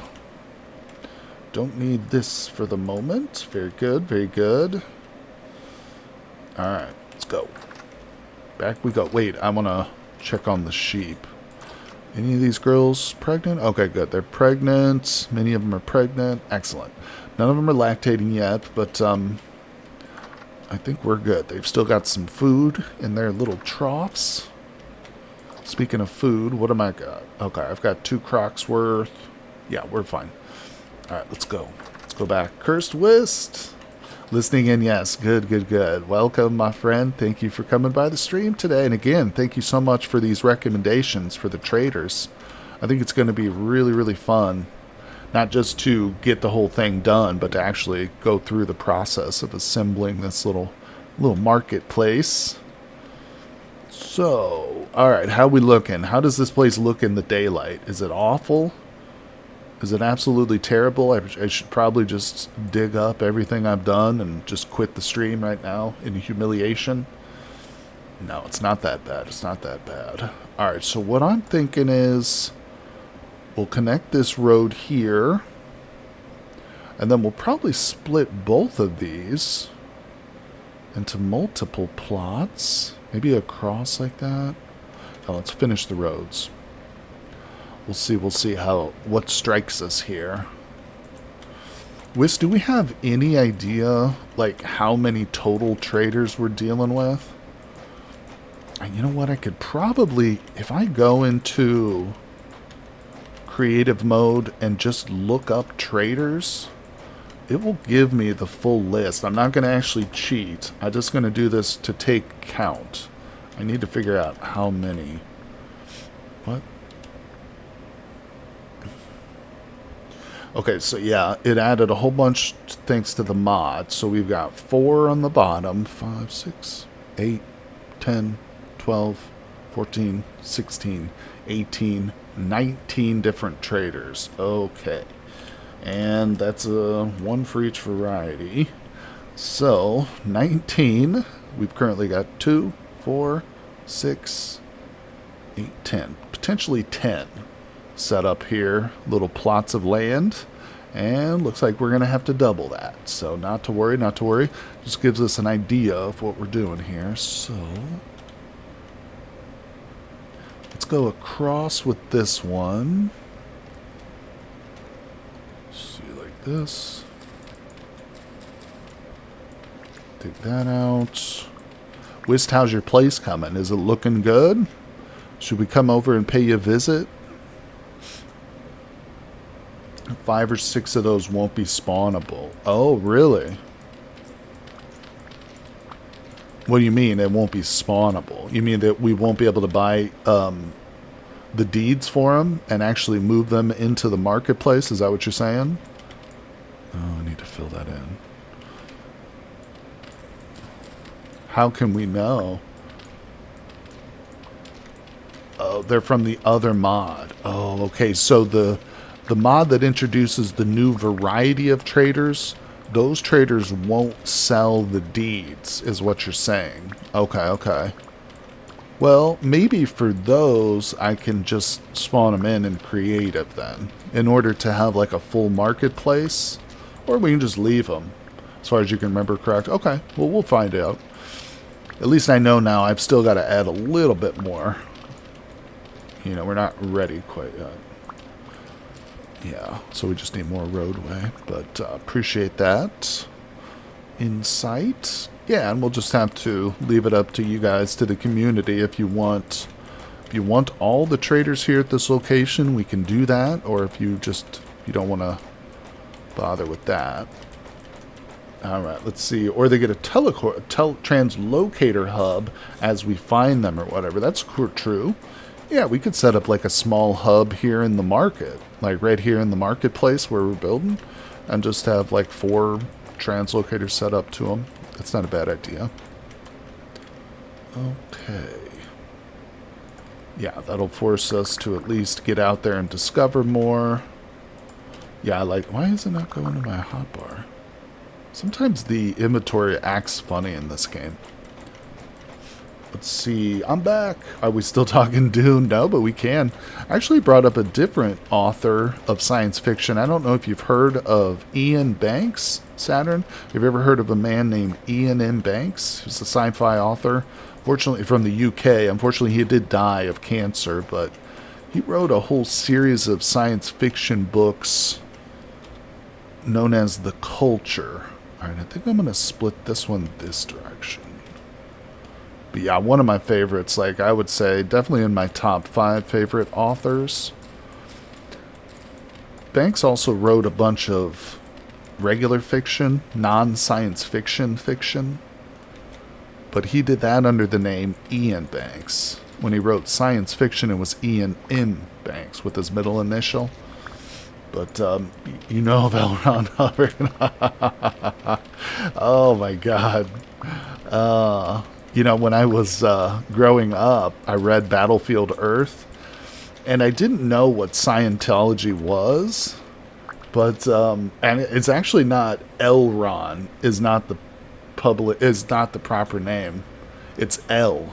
Don't need this for the moment. Very good, very good. Alright, let's go. Back we go. Wait, I want to check on the sheep. Any of these girls pregnant? Okay, good. They're pregnant. Many of them are pregnant. Excellent. None of them are lactating yet, but I think we're good. They've still got some food in their little troughs. Speaking of food, what am I got? Okay, I've got 2 crocs worth. Yeah, we're fine. Alright, let's go. Let's go back. Cursed Wist! Listening in, yes. Good, good, good. Welcome, my friend. Thank you for coming by the stream today. And again, thank you so much for these recommendations for the traders. I think it's going to be really, really fun. Not just to get the whole thing done, but to actually go through the process of assembling this little marketplace. So, alright, how we looking? How does this place look in the daylight? Is it awful? Is it absolutely terrible? I should probably just dig up everything I've done and just quit the stream right now in humiliation. No, it's not that bad. It's not that bad. Alright, so what I'm thinking is we'll connect this road here, and then we'll probably split both of these into multiple plots. Maybe across like that. Now let's finish the roads. We'll see what strikes us here. Wiz, do we have any idea, like, how many total traders we're dealing with? And you know what, I could probably, if I go into creative mode and just look up traders, it will give me the full list. I'm not going to actually cheat. I'm just going to do this to take count. I need to figure out how many. What? Okay, so yeah, it added a whole bunch thanks to the mod. So we've got 4 on the bottom, 5, 6, 8, 10, 12, 14, 16, 18, 19 different traders. Okay. And that's one for each variety. So, 19. We've currently got 2, 4, 6, 8, 10. Potentially 10. Set up here, little plots of land, and looks like we're going to have to double that. So not to worry, not to worry. Just gives us an idea of what we're doing here. So let's go across with this one. See, like this. Take that out. Wist, how's your place coming? Is it looking good? Should we come over and pay you a visit? 5 or 6 of those won't be spawnable. Oh, really? What do you mean it won't be spawnable? You mean that we won't be able to buy the deeds for them and actually move them into the marketplace? Is that what you're saying? Oh, I need to fill that in. How can we know? Oh, they're from the other mod. Oh, okay. So the mod that introduces the new variety of traders, those traders won't sell the deeds, is what you're saying. Okay, okay. Well, maybe for those, I can just spawn them in creative then, in order to have like a full marketplace, or we can just leave them, as far as you can remember correct. Okay, well, we'll find out. At least I know now I've still got to add a little bit more. You know, we're not ready quite yet. Yeah, so we just need more roadway, but appreciate that insight. Yeah, and we'll just have to leave it up to you guys, to the community, if you want all the traders here at this location, we can do that, or if you don't want to bother with that. Alright, let's see. Or they get a translocator hub as we find them or whatever. That's true. Yeah, we could set up like a small hub here in the market, like right here in the marketplace where we're building, and just have like 4 translocators set up to them. That's not a bad idea. Okay. Yeah, that'll force us to at least get out there and discover more. Yeah, why is it not going to my hotbar? Sometimes the inventory acts funny in this game. Let's see. I'm back. Are we still talking Dune? No, but we can. I actually brought up a different author of science fiction. I don't know if you've heard of Ian Banks, Saturn. Have you ever heard of a man named Ian M. Banks? He's a sci-fi author. Fortunately, from the UK. Unfortunately, he did die of cancer, but he wrote a whole series of science fiction books known as The Culture. Alright, I think I'm going to split this one this direction. But yeah, one of my favorites, like I would say, definitely in my top 5 favorite authors. Banks also wrote a bunch of regular fiction, non-science fiction fiction. But he did that under the name Ian Banks. When he wrote science fiction, it was Ian M. Banks with his middle initial. But you know of L. Ron Hubbard. Oh my God. You know, when I was growing up, I read Battlefield Earth, and I didn't know what Scientology was. But and it's actually not L. Ron is not the proper name. It's L.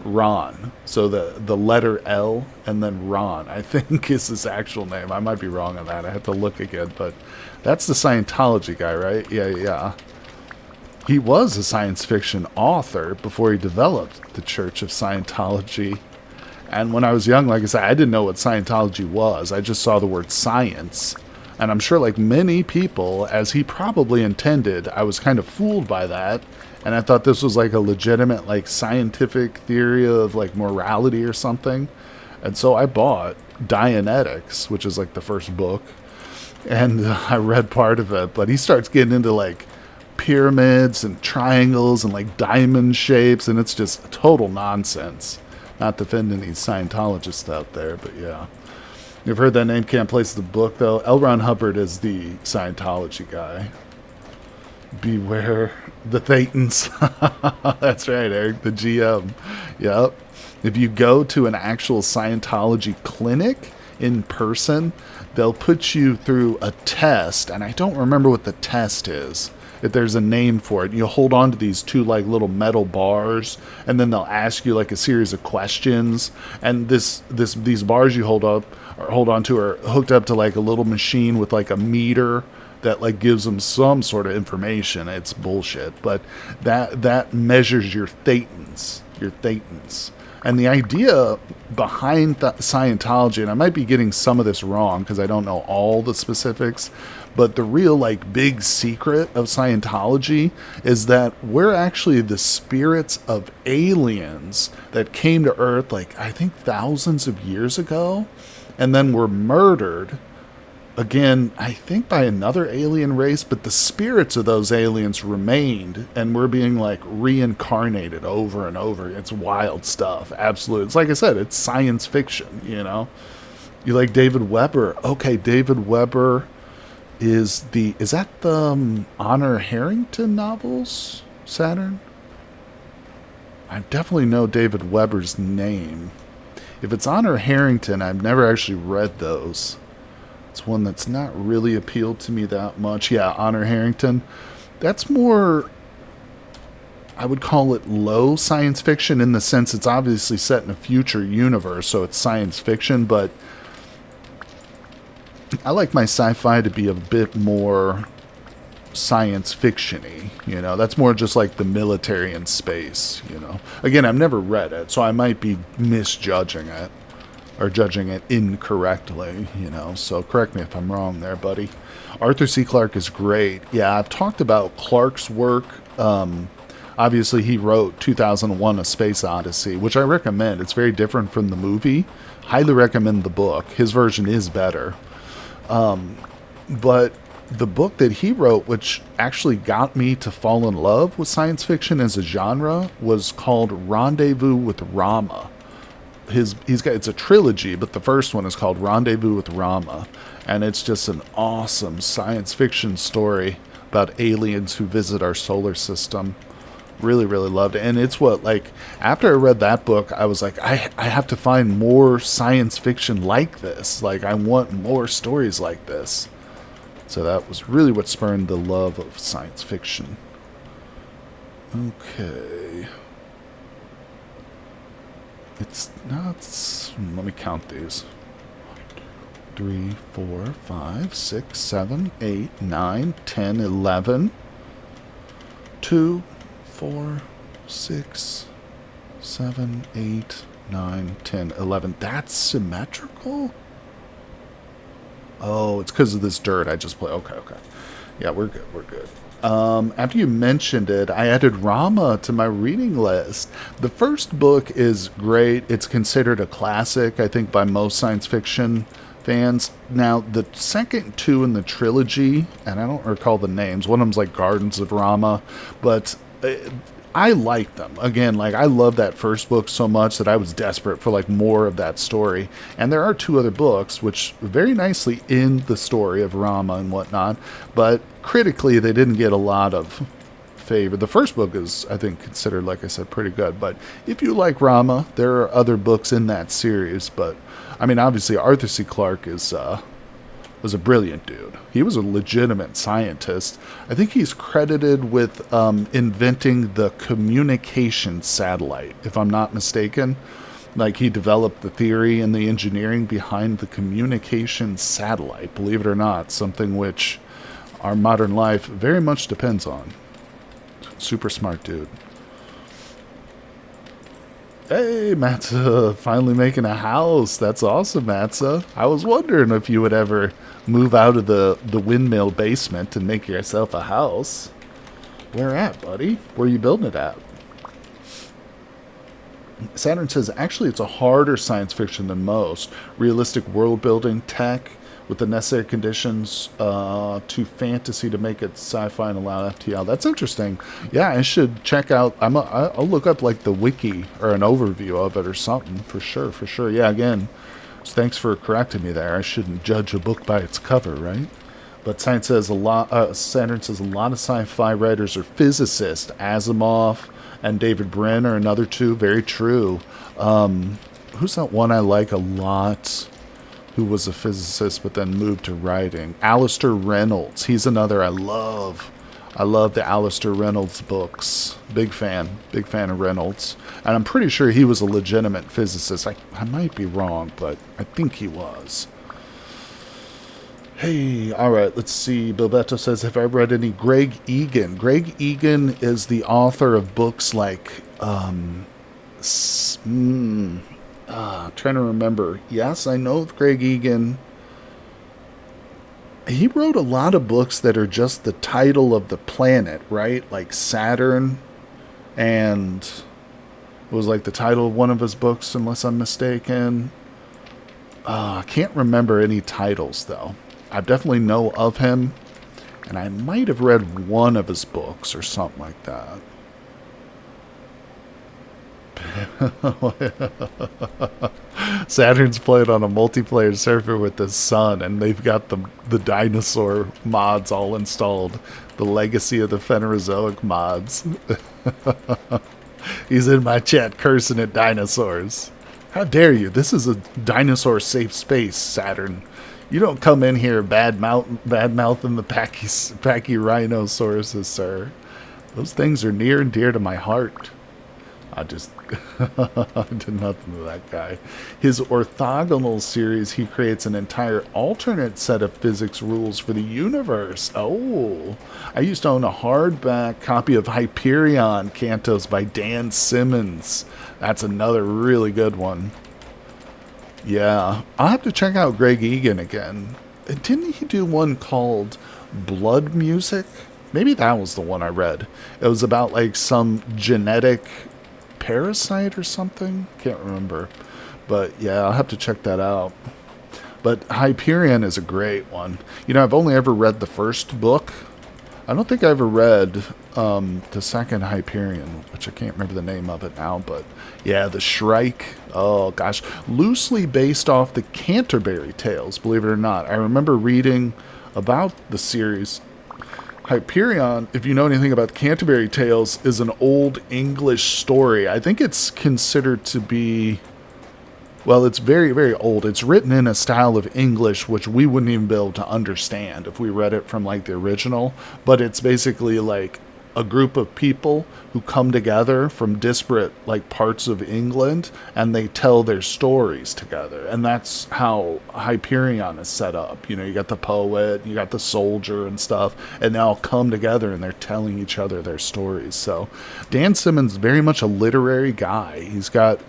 Ron. So the letter L and then Ron, I think, is his actual name. I might be wrong on that. I have to look again, but that's the Scientology guy, right? Yeah. He was a science fiction author before he developed the Church of Scientology. And when I was young, like I said, I didn't know what Scientology was. I just saw the word science. And I'm sure, like many people, as he probably intended, I was kind of fooled by that. And I thought this was like a legitimate, like, scientific theory of, like, morality or something. And so I bought Dianetics, which is, like, the first book. And I read part of it. But he starts getting into, like, pyramids and triangles and, like, diamond shapes. And it's just total nonsense. Not defending these Scientologists out there, but yeah. You've heard that name, can't place the book, though. L. Ron Hubbard is the Scientology guy. Beware the Thetans. That's right, Eric, the GM. Yep. If you go to an actual Scientology clinic in person, they'll put you through a test, and I don't remember what the test is. If there's a name for it, you hold on to these two, like, little metal bars, and then they'll ask you, like, a series of questions. And these bars you hold on to are hooked up to, like, a little machine with, like, a meter that, like, gives them some sort of information. It's bullshit, but that measures your thetans. And the idea behind Scientology, and I might be getting some of this wrong because I don't know all the specifics, but the real, like, big secret of Scientology is that we're actually the spirits of aliens that came to Earth, like, I think thousands of years ago, and then were murdered, again, I think by another alien race, but the spirits of those aliens remained, and we're being, like, reincarnated over and over. It's wild stuff. Absolutely. It's like I said, it's science fiction, you know? You like David Weber? Okay, David Weber is that the Honor Harrington novels, Saturn? I definitely know David Weber's name. If it's Honor Harrington, I've never actually read those. It's one that's not really appealed to me that much. Yeah, Honor Harrington. That's more, I would call it low science fiction in the sense it's obviously set in a future universe, so it's science fiction, but I like my sci-fi to be a bit more science fiction-y, you know. That's more just like the military in space, you know. Again, I've never read it, so I might be misjudging it or judging it incorrectly, you know. So correct me if I'm wrong there, buddy. Arthur C. Clarke is great. Yeah, I've talked about Clarke's work. Obviously, he wrote 2001: A Space Odyssey, which I recommend. It's very different from the movie. Highly recommend the book. His version is better. But the book that he wrote, which actually got me to fall in love with science fiction as a genre, was called Rendezvous with Rama. It's a trilogy, but the first one is called Rendezvous with Rama, and it's just an awesome science fiction story about aliens who visit our solar system. Really, really loved it. And it's what, like, after I read that book, I was like, I have to find more science fiction like this. Like, I want more stories like this. So that was really what spurred the love of science fiction. Okay. Let me count these. 3, 4, 5, 6, 7, 8, 9, 10, 11. 2, 4, 6, 7, 8, 9, 10, 11. That's symmetrical? Oh, it's because of this dirt I just played. Okay. Yeah, we're good. After you mentioned it, I added Rama to my reading list. The first book is great. It's considered a classic, I think, by most science fiction fans. Now, the second two in the trilogy, and I don't recall the names, one of them's like Gardens of Rama, but I like them. Again, like I love that first book so much that I was desperate for like more of that story. And there are two other books which very nicely end the story of Rama and whatnot, but critically they didn't get a lot of favor. The first book is, I think, considered, like I said, pretty good. But if you like Rama, there are other books in that series. But I mean, obviously, Arthur C. Clarke was a brilliant dude. He was a legitimate scientist. I think he's credited with inventing the communication satellite, if I'm not mistaken. Like, he developed the theory and the engineering behind the communication satellite, believe it or not, something which our modern life very much depends on. Super smart dude. Hey, Matza, finally making a house. That's awesome, Matza. I was wondering if you would ever move out of the windmill basement and make yourself a house. Where at, buddy? Where are you building it at? Saturn says, actually, it's a harder science fiction than most. Realistic world building, tech, with the necessary conditions to fantasy to make it sci-fi and allow FTL. That's interesting. Yeah, I should check out. I'll look up like the wiki or an overview of it or something for sure. For sure. Yeah. Again, thanks for correcting me there. I shouldn't judge a book by its cover, right? But science says a lot. Saturn says a lot of sci-fi writers are physicists. Asimov and David Brin are another two. Very true. Who's that one I like a lot? Who was a physicist but then moved to writing? Alistair Reynolds. He's another I love. I love the Alistair Reynolds books. Big fan of Reynolds. And I'm pretty sure he was a legitimate physicist. I might be wrong, but I think he was. Hey, alright, let's see. Bilbetto says, have I read any Greg Egan? Greg Egan is the author of books like, trying to remember. Yes, I know Greg Egan. He wrote a lot of books that are just the title of the planet, right? Like Saturn, and it was like the title of one of his books, unless I'm mistaken. I can't remember any titles, though. I definitely know of him, and I might have read one of his books or something like that. Saturn's played on a multiplayer server with his son, and they've got the dinosaur mods all installed. The Legacy of the Phanerozoic mods. He's in my chat cursing at dinosaurs. How dare you? This is a dinosaur safe space, Saturn. You don't come in here bad mouthing the Pachyrhinosaurus, sir. Those things are near and dear to my heart. I just I did nothing to that guy. His orthogonal series, he creates an entire alternate set of physics rules for the universe. Oh, I used to own a hardback copy of Hyperion Cantos by Dan Simmons. That's another really good one. Yeah, I'll have to check out Greg Egan again. Didn't he do one called Blood Music? Maybe that was the one I read. It was about like some genetic parasite or something. Can't remember. But yeah, I'll have to check that out. But Hyperion is a great one. You know, I've only ever read the first book. I don't think I ever read the second Hyperion, which I can't remember the name of it now. But yeah, the Shrike. Oh gosh, loosely based off the Canterbury Tales, believe it or not. I remember reading about the series. Hyperion, if you know anything about the Canterbury Tales, is an old English story. I think it's considered to be, well, it's very, very old. It's written in a style of English which we wouldn't even be able to understand if we read it from like the original. But it's basically like a group of people who come together from disparate like parts of England, and they tell their stories together. And that's how Hyperion is set up. You know, you got the poet, you got the soldier and stuff, and they all come together and they're telling each other their stories. So Dan Simmons, very much a literary guy. He's got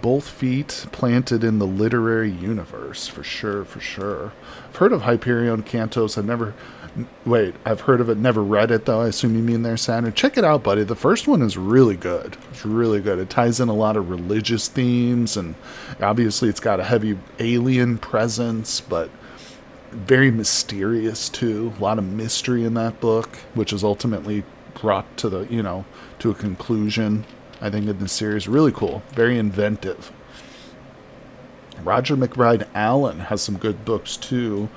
Both feet planted in the literary universe, for sure, for sure. I've heard of Hyperion Cantos. I've heard of it, never read it, though. I assume you mean there, Saturn. Check it out, buddy. The first one is really good. It's really good. It ties in a lot of religious themes, and obviously it's got a heavy alien presence, but very mysterious, too. A lot of mystery in that book, which is ultimately brought to to a conclusion, I think, in the series. Really cool. Very inventive. Roger McBride Allen has some good books, too.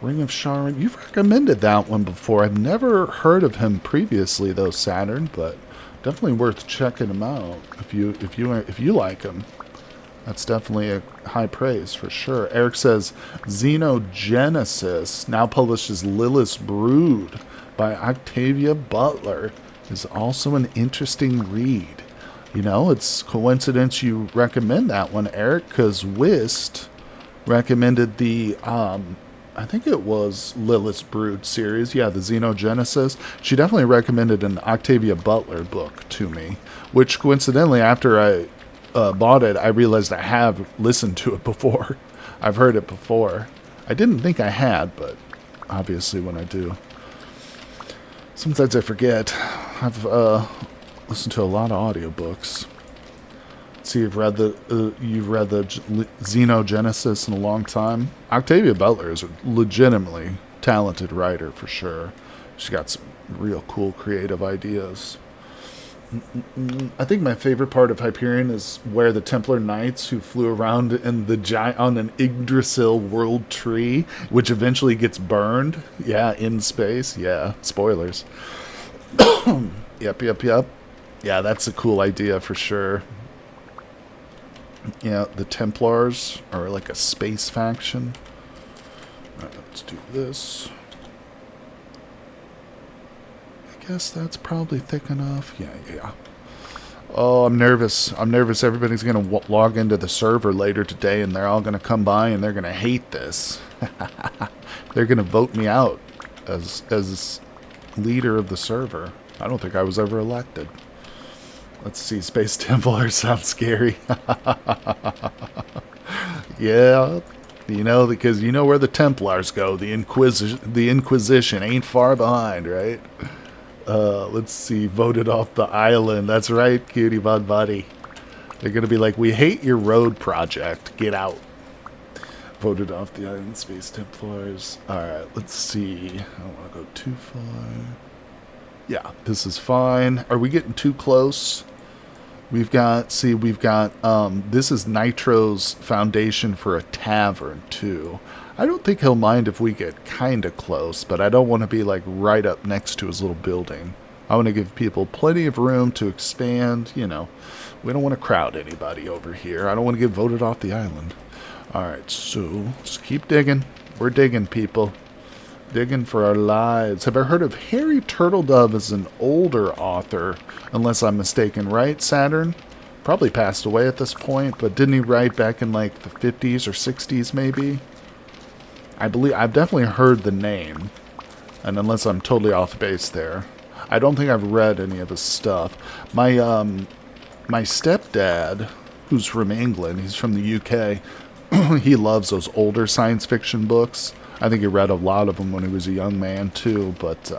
Ring of Sharon. You've recommended that one before. I've never heard of him previously, though, Saturn, but definitely worth checking him out if you like him. That's definitely a high praise for sure. Eric says Xenogenesis, now published as Lilith's Brood by Octavia Butler, is also an interesting read. You know, it's coincidence you recommend that one, Eric, because Wist recommended the, I think it was Lilith's Brood series. Yeah, the Xenogenesis. She definitely recommended an Octavia Butler book to me, which coincidentally, after I bought it, I realized I have listened to it before. I've heard it before. I didn't think I had, but obviously when I do. Sometimes I forget. I've listened to a lot of audiobooks. See, you've read the Xenogenesis in a long time. Octavia Butler is a legitimately talented writer for sure. She's got some real cool creative ideas. I think my favorite part of Hyperion is where the Templar Knights who flew around in on an Yggdrasil world tree, which eventually gets burned. Yeah, in space. Yeah, spoilers. Yep. Yeah, that's a cool idea for sure. Yeah, the Templars are like a space faction. Alright, let's do this. I guess that's probably thick enough. Yeah. Oh, I'm nervous. Everybody's going to log into the server later today, and they're all going to come by, and they're going to hate this. They're going to vote me out as leader of the server. I don't think I was ever elected. Let's see. Space Templar sounds scary. Yeah. You know, because you know where the Templars go. The Inquisition ain't far behind, right? Let's see. Voted off the island. That's right, cutie bud buddy. They're going to be like, we hate your road project. Get out. Voted off the island. Space Templars. Alright, let's see. I don't want to go too far. Yeah, this is fine. Are we getting too close? We've got, this is Nitro's foundation for a tavern, too. I don't think he'll mind if we get kind of close, but I don't want to be, like, right up next to his little building. I want to give people plenty of room to expand, you know. We don't want to crowd anybody over here. I don't want to get voted off the island. Alright, so, just keep digging. We're digging, people. Digging for our lives. Have I heard of Harry Turtledove as an older author, unless I'm mistaken, right, Saturn? Probably passed away at this point, but didn't he write back in like the 50s or 60s maybe? I believe I've definitely heard the name, and unless I'm totally off base there. I don't think I've read any of his stuff. My stepdad, who's from England, he's from the UK, he loves those older science fiction books. I think he read a lot of them when he was a young man, too. But,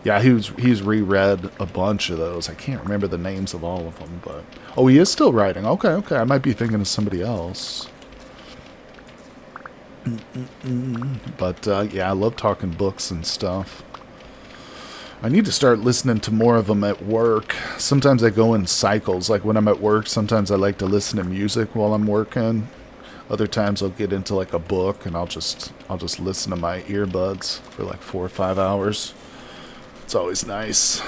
yeah, he's reread a bunch of those. I can't remember the names of all of them. But oh, he is still writing. Okay. I might be thinking of somebody else. But, yeah, I love talking books and stuff. I need to start listening to more of them at work. Sometimes I go in cycles. Like, when I'm at work, sometimes I like to listen to music while I'm working. Other times I'll get into like a book and I'll just listen to my earbuds for like 4 or 5 hours. It's always nice.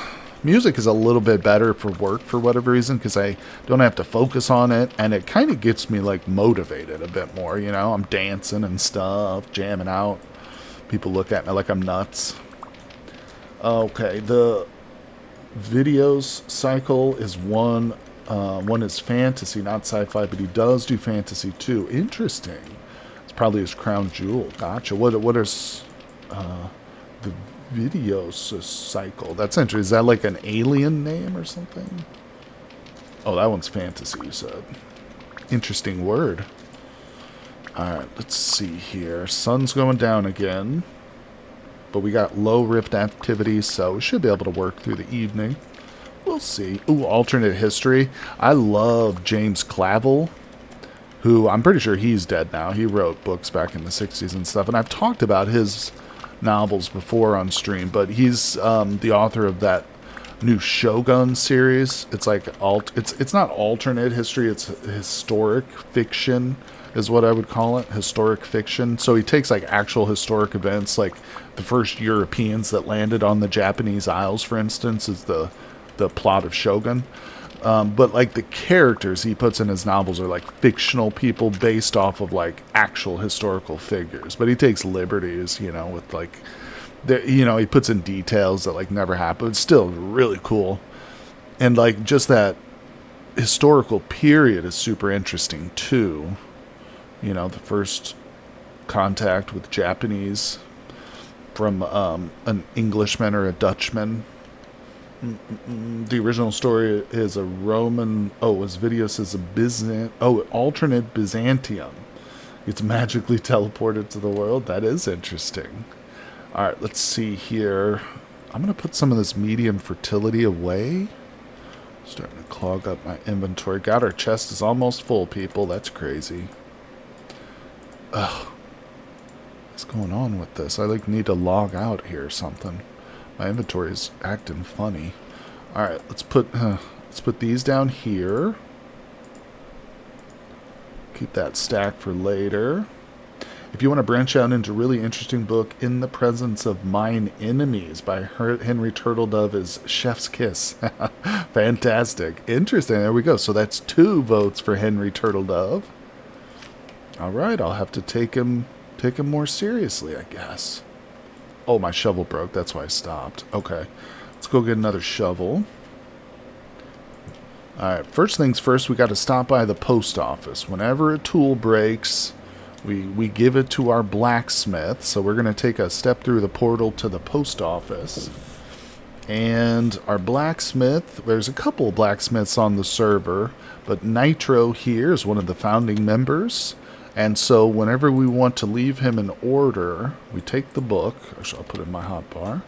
Music is a little bit better for work for whatever reason because I don't have to focus on it, and it kind of gets me like motivated a bit more, you know. I'm dancing and stuff, jamming out. People look at me like I'm nuts. Okay, the videos cycle is one is fantasy, not sci-fi, but he does do fantasy too. Interesting. It's probably his crown jewel. Gotcha. What is the videos cycle? That's interesting. Is that like an alien name or something? Oh, that one's fantasy, you said. interesting word. Alright, let's see here. Sun's going down again. But we got low rift activity, so we should be able to work through the evening. We'll see. Ooh, alternate history. I love James Clavell, who I'm pretty sure he's dead now. He wrote books back in the 60s and stuff. And I've talked about his novels before on stream, but he's the author of that new Shogun series. It's like it's not alternate history, it's historic fiction is what I would call it. Historic fiction. So he takes like actual historic events, like the first Europeans that landed on the Japanese Isles, for instance, is the plot of Shogun. But like the characters he puts in his novels are like fictional people based off of like actual historical figures. But he takes liberties, you know, with like, he puts in details that like never happened. It's still really cool. And like just that historical period is super interesting too. You know, the first contact with Japanese from an Englishman or a Dutchman. The original story is a Roman. Was Vidius is a alternate Byzantium. It's magically teleported to the world. That is interesting. All right, let's see here. I'm gonna put some of this medium fertility away. Starting to clog up my inventory. God, our chest is almost full, people. That's crazy. Ugh. What's going on with this? I like need to log out here or something. My inventory is acting funny. All right, let's put these down here. Keep that stack for later. If you want to branch out into a really interesting book, In the Presence of Mine Enemies by Henry Turtledove is Chef's Kiss. Fantastic. Interesting. There we go. So that's 2 votes for Henry Turtledove. All right, I'll have to take him more seriously, I guess. Oh, my shovel broke. That's why I stopped. Okay. Let's go get another shovel. Alright, first things first, we got to stop by the post office. Whenever a tool breaks, we give it to our blacksmith. So we're going to take a step through the portal to the post office. And our blacksmith, there's a couple of blacksmiths on the server, but Nitro here is one of the founding members. And so whenever we want to leave him an order, we take the book, I'll put it in my hotbar,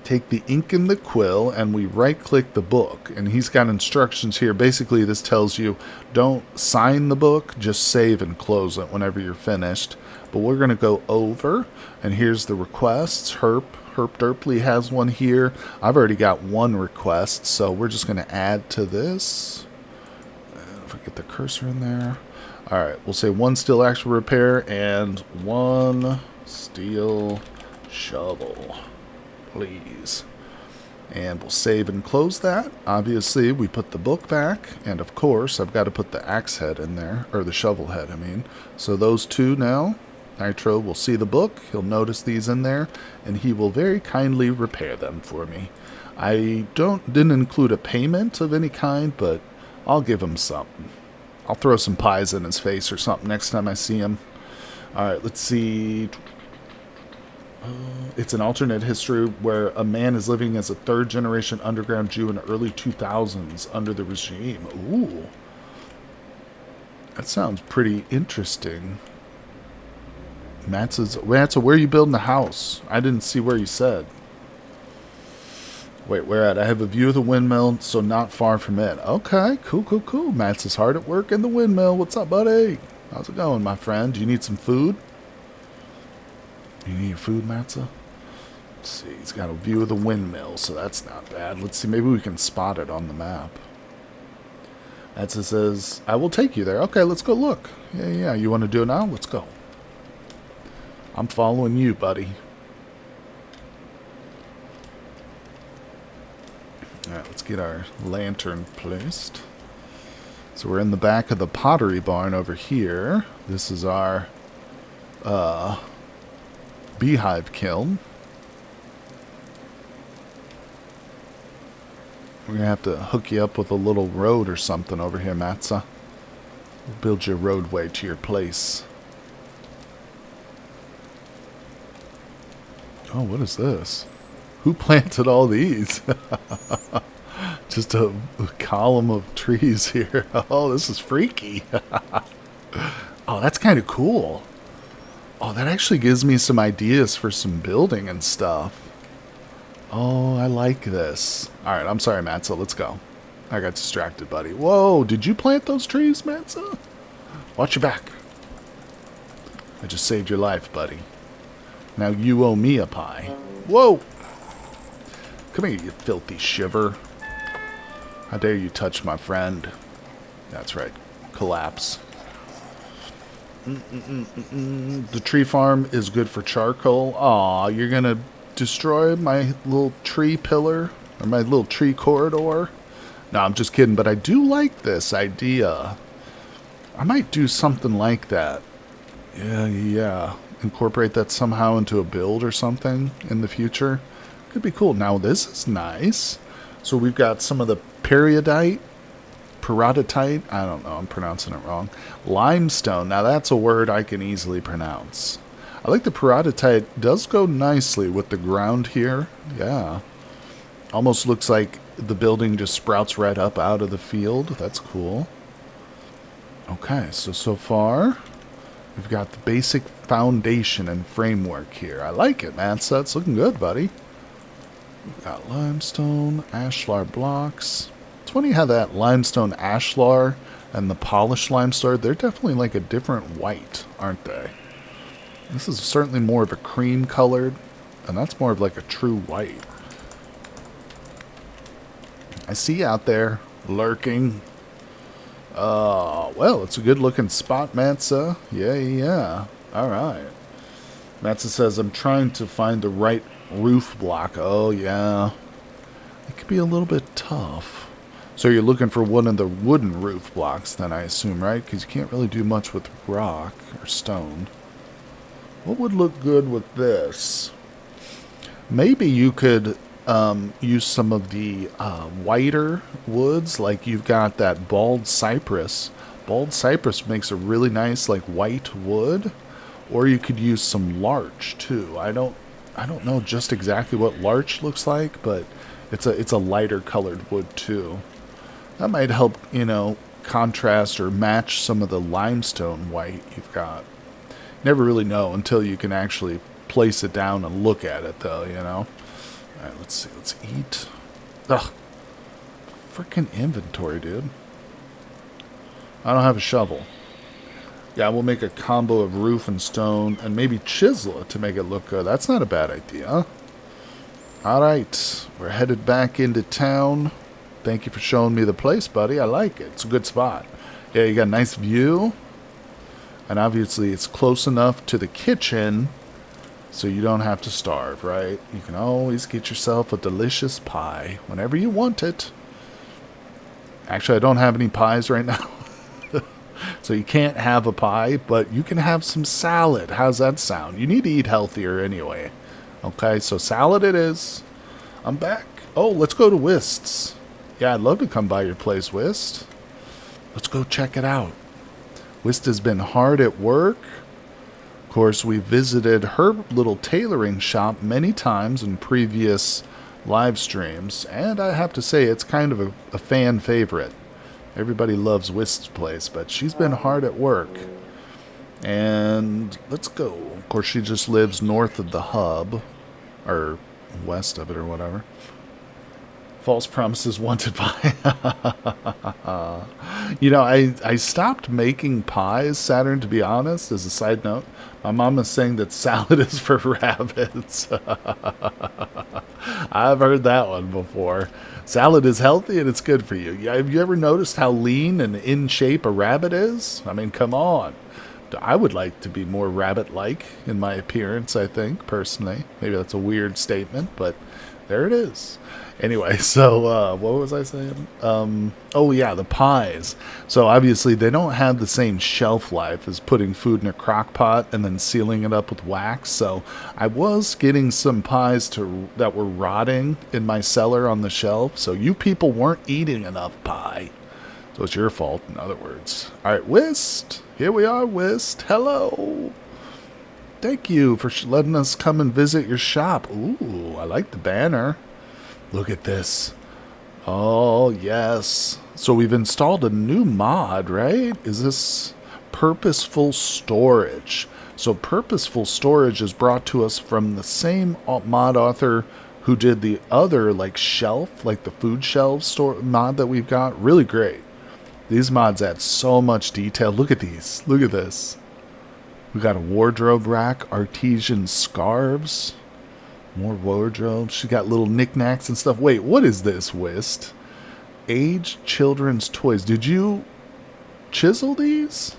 take the ink and the quill, and we right-click the book. And he's got instructions here. Basically, this tells you don't sign the book, just save and close it whenever you're finished. But we're going to go over, and here's the requests. Herp Derpley has one here. I've already got 1 request, so we're just going to add to this. And if I get the cursor in there. Alright, we'll say 1 steel axe repair and 1 steel shovel, please. And we'll save and close that. Obviously, we put the book back, and of course, I've got to put the axe head in there, or the shovel head, I mean. So those 2 now, Nitro will see the book, he'll notice these in there, and he will very kindly repair them for me. I didn't include a payment of any kind, but I'll give him something. I'll throw some pies in his face or something next time I see him. Alright, let's see. It's an alternate history where a man is living as a 3rd-generation underground Jew in the early 2000s under the regime. Ooh. That sounds pretty interesting. Matza, where are you building the house? I didn't see where you said. Wait, where at? I have a view of the windmill, so not far from it. Okay, cool. Mats is hard at work in the windmill. What's up, buddy? How's it going, my friend? Do you need some food? You need your food, Matza? Let's see, he's got a view of the windmill, so that's not bad. Let's see, maybe we can spot it on the map. Matza says, I will take you there. Okay, let's go look. Yeah, you want to do it now? Let's go. I'm following you, buddy. Alright, let's get our lantern placed. So we're in the back of the pottery barn over here. This is our beehive kiln. We're going to have to hook you up with a little road or something over here, Matza. We'll build your roadway to your place. Oh, what is this? Who planted all these? Just a column of trees here. Oh, this is freaky. Oh, that's kind of cool. Oh, that actually gives me some ideas for some building and stuff. Oh, I like this. Alright, I'm sorry, Matza. Let's go. I got distracted, buddy. Whoa, did you plant those trees, Matza? Watch your back. I just saved your life, buddy. Now you owe me a pie. Whoa! Come here, you filthy shiver. How dare you touch my friend? That's right. Collapse. The tree farm is good for charcoal. Aw, you're gonna destroy my little tree pillar? Or my little tree corridor? No, I'm just kidding, but I do like this idea. I might do something like that. Yeah. Incorporate that somehow into a build or something in the future. Could be cool. Now, this is nice. So we've got some of the periodite, I don't know, I'm pronouncing it wrong. Limestone. Now, that's a word I can easily pronounce. I like the periodite. Does go nicely with the ground here. Yeah. Almost looks like the building just sprouts right up out of the field. That's cool. Okay, so far, we've got the basic foundation and framework here. I like it, man. So that's looking good, buddy. We've got limestone, ashlar blocks. It's funny how that limestone ashlar and the polished limestone, they're definitely like a different white, aren't they? This is certainly more of a cream colored, and that's more of like a true white. I see you out there lurking. Well, it's a good looking spot, Matza. Yeah. Alright. Matza says, I'm trying to find the right roof block. Oh, yeah. It could be a little bit tough. So you're looking for one of the wooden roof blocks, then I assume, right? Because you can't really do much with rock or stone. What would look good with this? Maybe you could use some of the whiter woods, like you've got that bald cypress. Bald cypress makes a really nice like white wood, or you could use some larch too. I don't know just exactly what larch looks like, but it's a lighter colored wood too. That might help, contrast or match some of the limestone white you've got. Never really know until you can actually place it down and look at it, though, Alright, let's see. Let's eat. Ugh. Freaking inventory, dude. I don't have a shovel. Yeah, we'll make a combo of roof and stone and maybe chisel it to make it look good. That's not a bad idea. Alright. We're headed back into town. Thank you for showing me the place, buddy. I like it. It's a good spot. Yeah, you got a nice view. And obviously it's close enough to the kitchen so you don't have to starve, right? You can always get yourself a delicious pie whenever you want it. Actually, I don't have any pies right now. So you can't have a pie, but you can have some salad. How's that sound? You need to eat healthier anyway. Okay, so salad it is. I'm back. Oh, let's go to Wist's. Yeah, I'd love to come by your place, Wist. Let's go check it out. Wist has been hard at work. Of course, we visited her little tailoring shop many times in previous live streams, and I have to say it's kind of a fan favorite. Everybody loves Wist's place, but she's been hard at work. And let's go. Of course, she just lives north of the hub, or west of it, or whatever. False promises wanted pie. I stopped making pies, Saturn, to be honest, as a side note. My mom is saying that salad is for rabbits. I've heard that one before. Salad is healthy and it's good for you. Have you ever noticed how lean and in shape a rabbit is? I mean, come on. I would like to be more rabbit-like in my appearance, I think, personally. Maybe that's a weird statement, but there it is. Anyway, so what was I saying? Oh, yeah, the pies. So obviously they don't have the same shelf life as putting food in a crock pot and then sealing it up with wax. So I was getting some pies that were rotting in my cellar on the shelf. So you people weren't eating enough pie. So it's your fault, in other words. All right, Wist. Here we are, Wist. Hello. Thank you for letting us come and visit your shop. Ooh, I like the banner. Look at this. Oh, yes. So we've installed a new mod, right? Is this purposeful storage? So purposeful storage is brought to us from the same mod author who did the other, like, shelf, like the food shelf store mod that we've got. Really great. These mods add so much detail. Look at these. Look at this. We got a wardrobe rack, artesian scarves, more wardrobes. She got little knickknacks and stuff. Wait, what is this, Whist? Aged children's toys. Did you chisel these?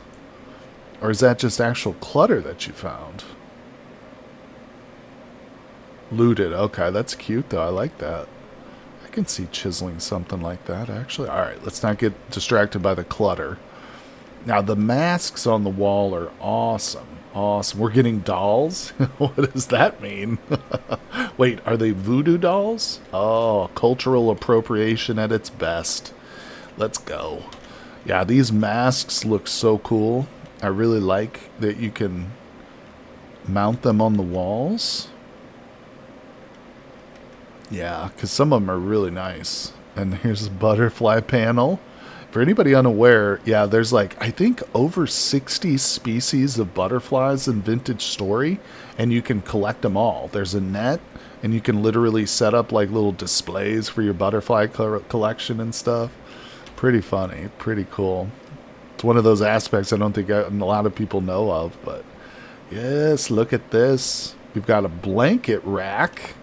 Or is that just actual clutter that you found? Looted. Okay, that's cute, though. I like that. I can see chiseling something like that, actually. All right, let's not get distracted by the clutter. Now, the masks on the wall are awesome. Awesome. We're getting dolls? What does that mean? Wait, are they voodoo dolls? Oh, cultural appropriation at its best. Let's go. Yeah, these masks look so cool. I really like that you can mount them on the walls. Yeah, because some of them are really nice. And here's a butterfly panel. For anybody unaware, yeah, there's like, I think over 60 species of butterflies in Vintage Story, and you can collect them all. There's a net, and you can literally set up like little displays for your butterfly collection and stuff. Pretty funny, pretty cool. It's one of those aspects I don't think a lot of people know of, but yes, look at this. We've got a blanket rack.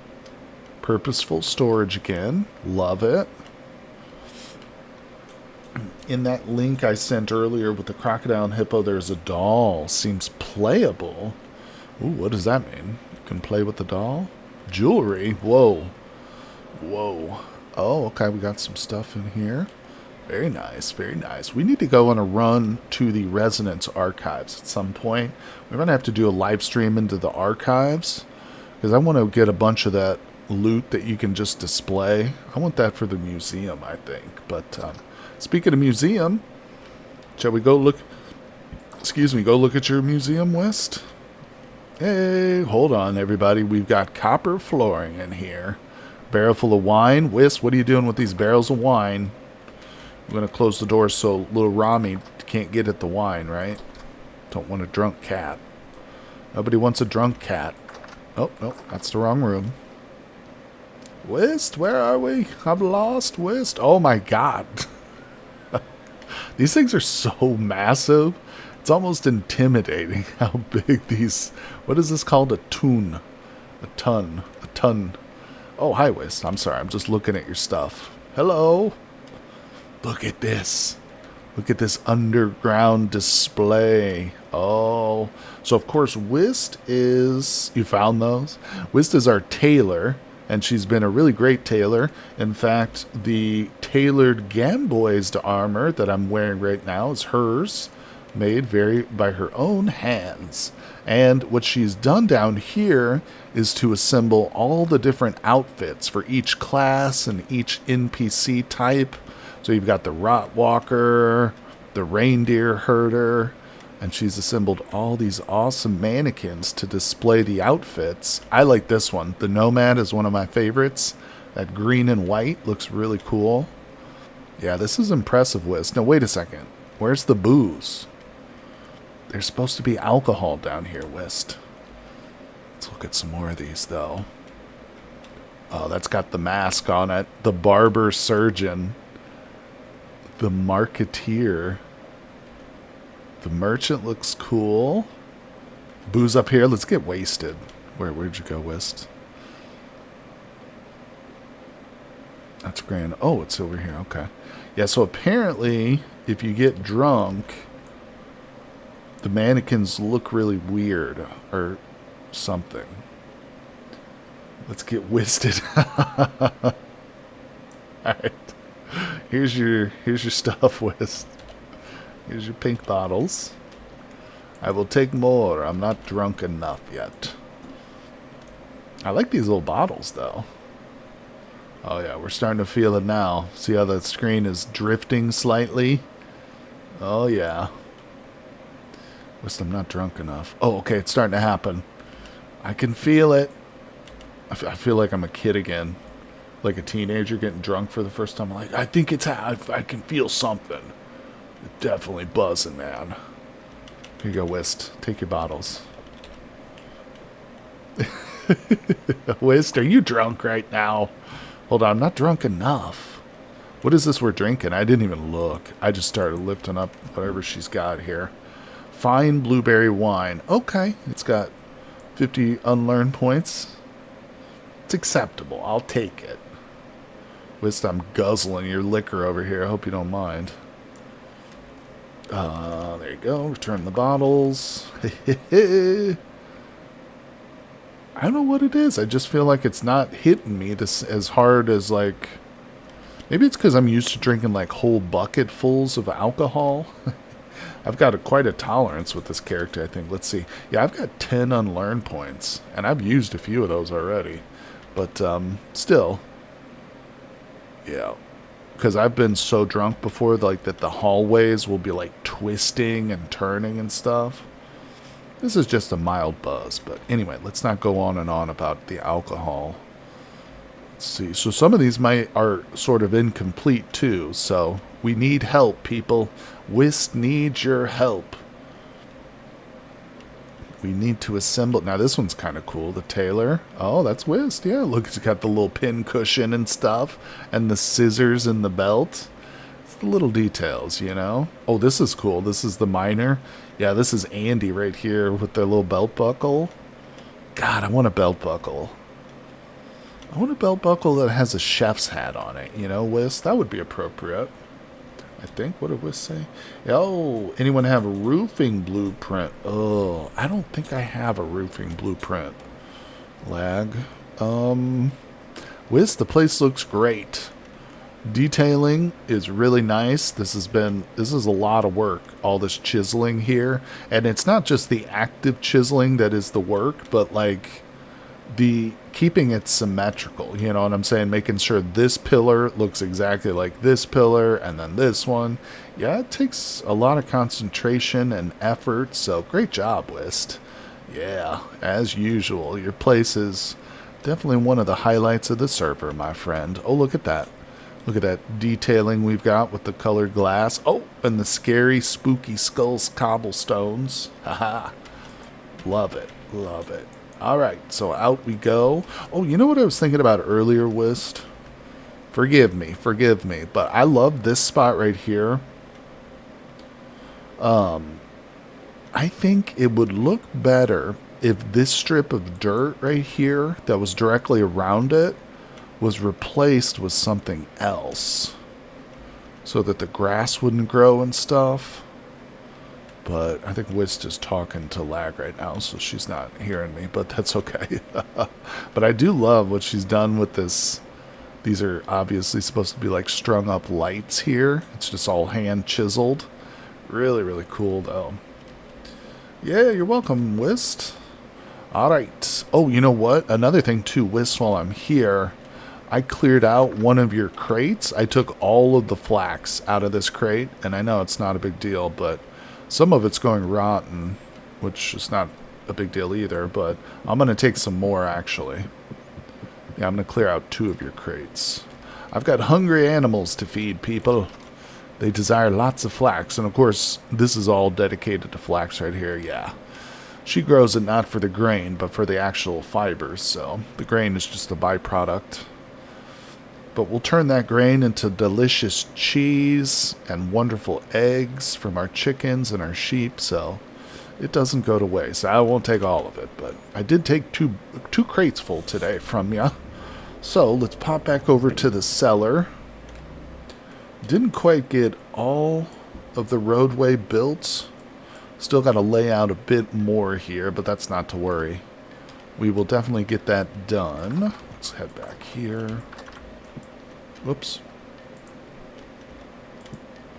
Purposeful storage again. Love it. In that link I sent earlier with the crocodile and hippo, there's a doll. Seems playable. Ooh, what does that mean? You can play with the doll? Jewelry? Whoa. Whoa. Oh, okay, we got some stuff in here. Very nice, very nice. We need to go on a run to the Resonance archives at some point. We're going to have to do a live stream into the archives, because I want to get a bunch of that loot that you can just display. I want that for the museum, I think. But speaking of museum, shall we go look? Excuse me, go look at your museum, West. Hey, hold on, everybody. We've got copper flooring in here. Barrel full of wine. West, what are you doing with these barrels of wine? I'm going to close the door so little Rami can't get at the wine, right? Don't want a drunk cat. Nobody wants a drunk cat. Oh, no, that's the wrong room. West, where are we? I'm lost, West. Oh, my God. These things are so massive. It's almost intimidating how big these... What is this called? A tun. A ton. A ton. Oh, hi, West. I'm sorry. I'm just looking at your stuff. Hello. Look at this. Look at this underground display. Oh. So, of course, Whist is... You found those? Whist is our tailor, and she's been a really great tailor. In fact, the tailored gamboized armor that I'm wearing right now is hers, made by her own hands. And what she's done down here is to assemble all the different outfits for each class and each NPC type. So you've got the Rotwalker, the Reindeer Herder, and she's assembled all these awesome mannequins to display the outfits. I like this one. The Nomad is one of my favorites. That green and white looks really cool. Yeah, this is impressive, Wiz. Now, wait a second. Where's the booze? There's supposed to be alcohol down here, Wist. Let's look at some more of these, though. Oh, that's got the mask on it. The barber surgeon. The marketeer. The merchant looks cool. Booze up here. Let's get wasted. Where'd you go, Wist? That's grand. Oh, it's over here. Okay. Yeah, so apparently, if you get drunk, the mannequins look really weird or something. Let's get wisted. Alright. Here's your stuff, Wist. Here's your pink bottles. I will take more. I'm not drunk enough yet. I like these little bottles, though. Oh, yeah, we're starting to feel it now. See how the screen is drifting slightly? Oh, yeah. Wist, I'm not drunk enough. Oh, okay, it's starting to happen. I can feel it. I feel like I'm a kid again. Like a teenager getting drunk for the first time. Like, I think it's I can feel something. It's definitely buzzing, man. Here you go, Whist. Take your bottles. Whist, are you drunk right now? Hold on, I'm not drunk enough. What is this we're drinking? I didn't even look. I just started lifting up whatever she's got here. Fine blueberry wine. Okay, it's got 50 unlearned points. It's acceptable. I'll take it. Whist, I'm guzzling your liquor over here. I hope you don't mind. There you go. Return the bottles. I don't know what it is. I just feel like it's not hitting me this as hard as, like... Maybe it's because I'm used to drinking, like, whole bucketfuls of alcohol. I've got quite a tolerance with this character, I think. Let's see. Yeah, I've got 10 unlearned points. And I've used a few of those already. But, still... Yeah, because I've been so drunk before, like, that the hallways will be, like, twisting and turning and stuff. This is just a mild buzz, but anyway, let's not go on and on about the alcohol. Let's see, so some of these are sort of incomplete, too, so we need help, people. Whist needs your help. We need to assemble... Now, this one's kind of cool. The Tailor. Oh, that's Whist. Yeah, look, it's got the little pin cushion and stuff. And the scissors in the belt. It's the little details, you know? Oh, this is cool. This is the miner. Yeah, this is Andy right here with their little belt buckle. God, I want a belt buckle. I want a belt buckle that has a chef's hat on it, you know, Whist? That would be appropriate. I think. What did Whist say? Oh, anyone have a roofing blueprint? Oh, I don't think I have a roofing blueprint. Lag. Whist, the place looks great. Detailing is really nice. This is a lot of work, all this chiseling here. And it's not just the active chiseling that is the work, but like the keeping it symmetrical, you know what I'm saying? Making sure this pillar looks exactly like this pillar and then this one. Yeah, it takes a lot of concentration and effort, so great job, Whist. Yeah, as usual, your place is definitely one of the highlights of the server, my friend. Oh, look at that. Look at that detailing we've got with the colored glass. Oh, and the scary, spooky skulls cobblestones. Haha. Love it. Love it. All right, so out we go. Oh, you know what I was thinking about earlier, Whist? Forgive me, but I love this spot right here. I think it would look better if this strip of dirt right here that was directly around it was replaced with something else so that the grass wouldn't grow and stuff. But I think Whist is talking to Lag right now, so she's not hearing me, but that's okay. But I do love what she's done with this. These are obviously supposed to be like strung up lights here. It's just all hand chiseled. Really, really cool, though. Yeah, you're welcome, Whist. All right. Oh, you know what? Another thing, too, Whist, while I'm here, I cleared out one of your crates. I took all of the flax out of this crate, and I know it's not a big deal, but some of it's going rotten, which is not a big deal either, but I'm going to take some more, actually. Yeah, I'm going to clear out 2 of your crates. I've got hungry animals to feed, people. They desire lots of flax, and of course, this is all dedicated to flax right here, yeah. She grows it not for the grain, but for the actual fibers, so the grain is just a byproduct. But we'll turn that grain into delicious cheese and wonderful eggs from our chickens and our sheep, so it doesn't go to waste. I won't take all of it, but I did take two crates full today from ya. So let's pop back over to the cellar. Didn't quite get all of the roadway built. Still got to lay out a bit more here, but that's not to worry. We will definitely get that done. Let's head back here. Whoops.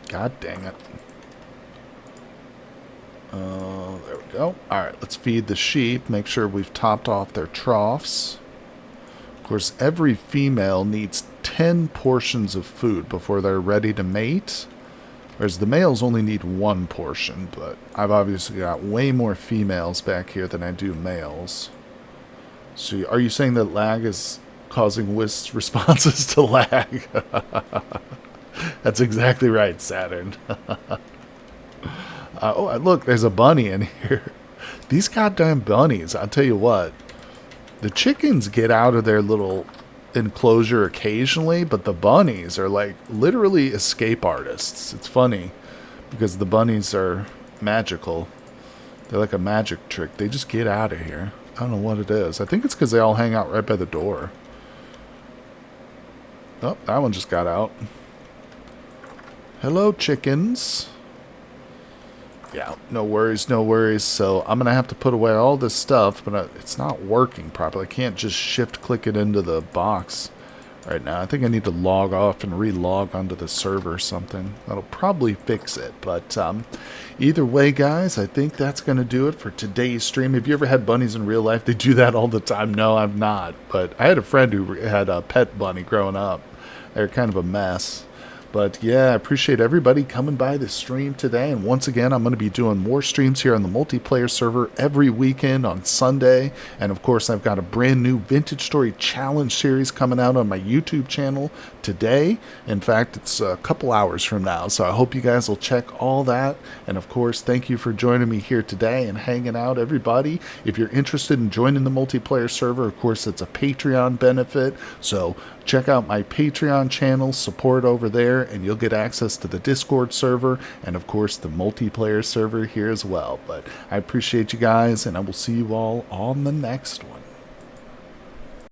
God dang it. There we go. Alright, let's feed the sheep. Make sure we've topped off their troughs. Of course, every female needs 10 portions of food before they're ready to mate. Whereas the males only need 1 portion, but I've obviously got way more females back here than I do males. So are you saying that Lag is causing Wisp responses to lag. That's exactly right, Saturn. Oh, look, there's a bunny in here. These goddamn bunnies, I'll tell you what. The chickens get out of their little enclosure occasionally, but the bunnies are like literally escape artists. It's funny because the bunnies are magical. They're like a magic trick. They just get out of here. I don't know what it is. I think it's because they all hang out right by the door. Oh, that one just got out. Hello, chickens. Yeah, no worries, no worries. So I'm going to have to put away all this stuff, but it's not working properly. I can't just shift-click it into the box right now. I think I need to log off and re-log onto the server or something. That'll probably fix it. But either way, guys, I think that's going to do it for today's stream. Have you ever had bunnies in real life? They do that all the time. No, I've not. But I had a friend who had a pet bunny growing up. They're kind of a mess. But yeah, I appreciate everybody coming by the stream today. And once again, I'm going to be doing more streams here on the multiplayer server every weekend on Sunday. And of course, I've got a brand new Vintage Story Challenge series coming out on my YouTube channel today. In fact, it's a couple hours from now. So I hope you guys will check all that. And of course, thank you for joining me here today and hanging out, everybody. If you're interested in joining the multiplayer server, of course, it's a Patreon benefit. So check out my Patreon channel, support over there, and you'll get access to the Discord server and, of course, the multiplayer server here as well. But I appreciate you guys, and I will see you all on the next one.